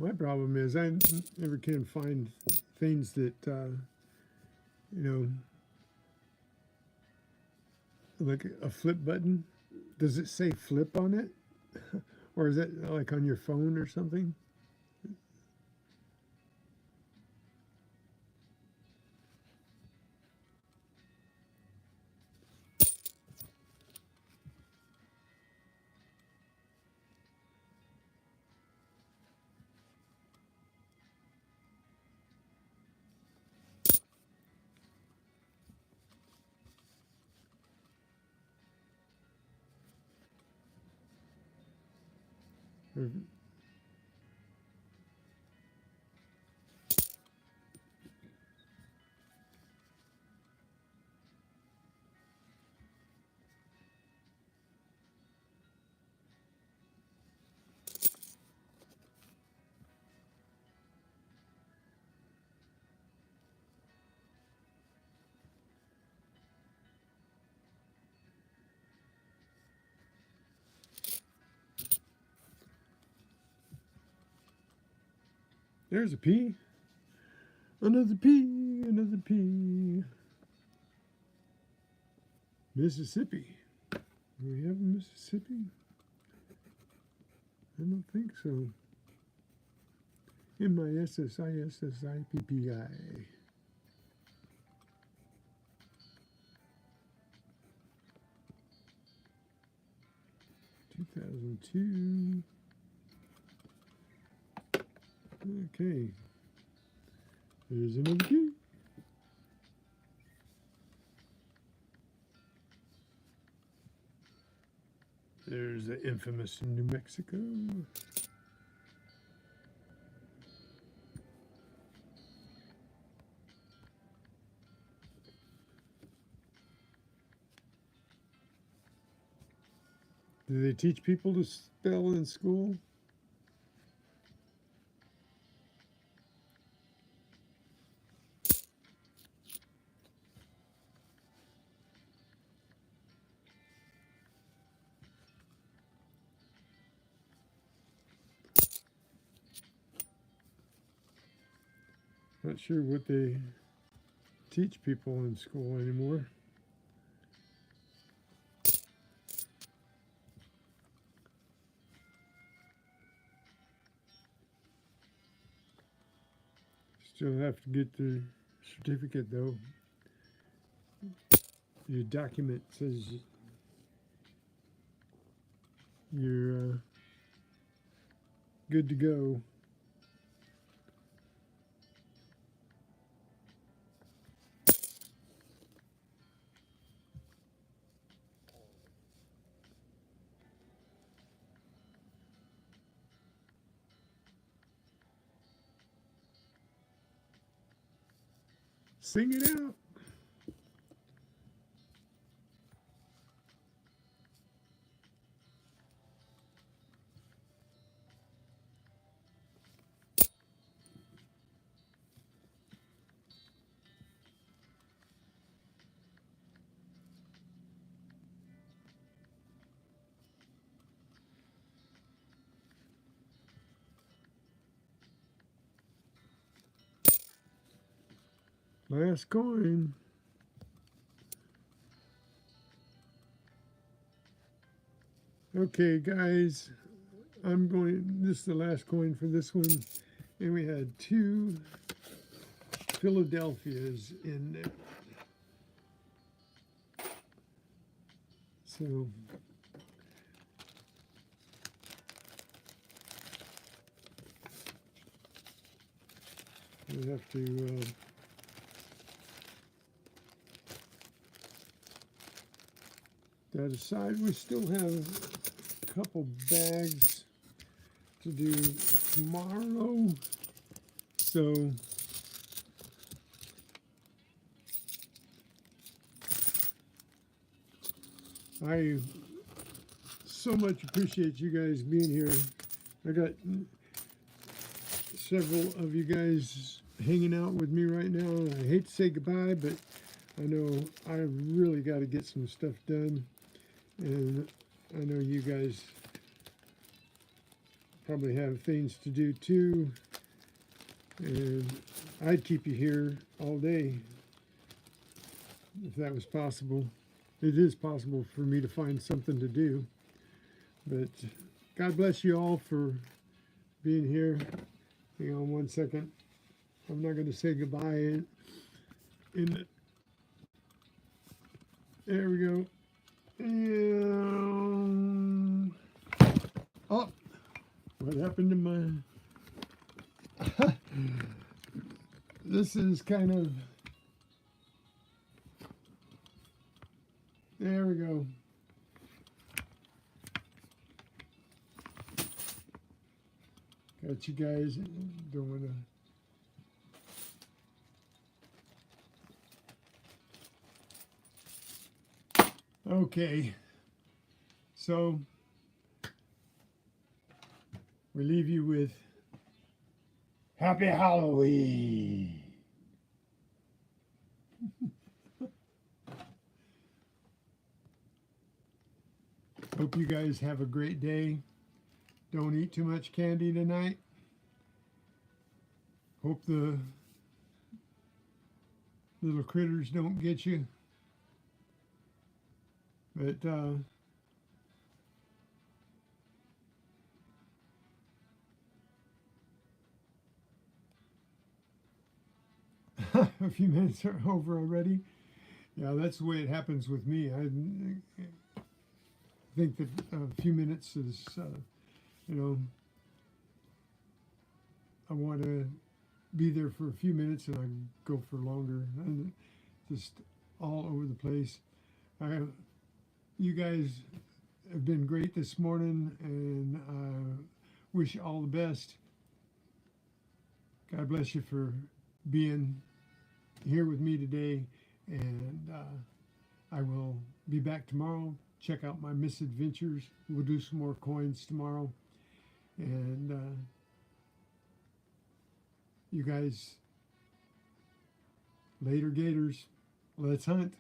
My problem is I never can find things that, you know, like a flip button. Does it say flip on it? Or is it like on your phone or something? Or, there's a P. Another P. Another P. Mississippi. Do we have a Mississippi? I don't think so. Mississippi. 2002. Okay. There's another P. There's the infamous New Mexico. Do they teach people to spell in school? Not sure what they teach people in school anymore. Still have to get the certificate though. Your document says you're good to go. Sing it out. Last coin. Okay, guys, this is the last coin for this one. And we had 2 Philadelphias in there. So, we have to that aside. We still have a couple bags to do tomorrow. So I so much appreciate you guys being here. I got several of you guys hanging out with me right now. I hate to say goodbye, but I know I really got to get some stuff done. And I know you guys probably have things to do too. And I'd keep you here all day if that was possible. It is possible for me to find something to do. But God bless you all for being here. Hang on one second. I'm not going to say goodbye. There we go. And, oh, what happened to my... This is kind of... There we go. Got you guys. Don't want to... Okay. So, we leave you with Happy Halloween. Hope you guys have a great day. Don't eat too much candy tonight. Hope the little critters don't get you. But a few minutes are over already. Yeah, that's the way it happens with me. I think that a few minutes is, you know, I want to be there for a few minutes and I go for longer. And just all over the place. You guys have been great this morning, and I wish you all the best. God bless you for being here with me today, and I will be back tomorrow. Check out my misadventures. We'll do some more coins tomorrow, and you guys, later gators, let's hunt.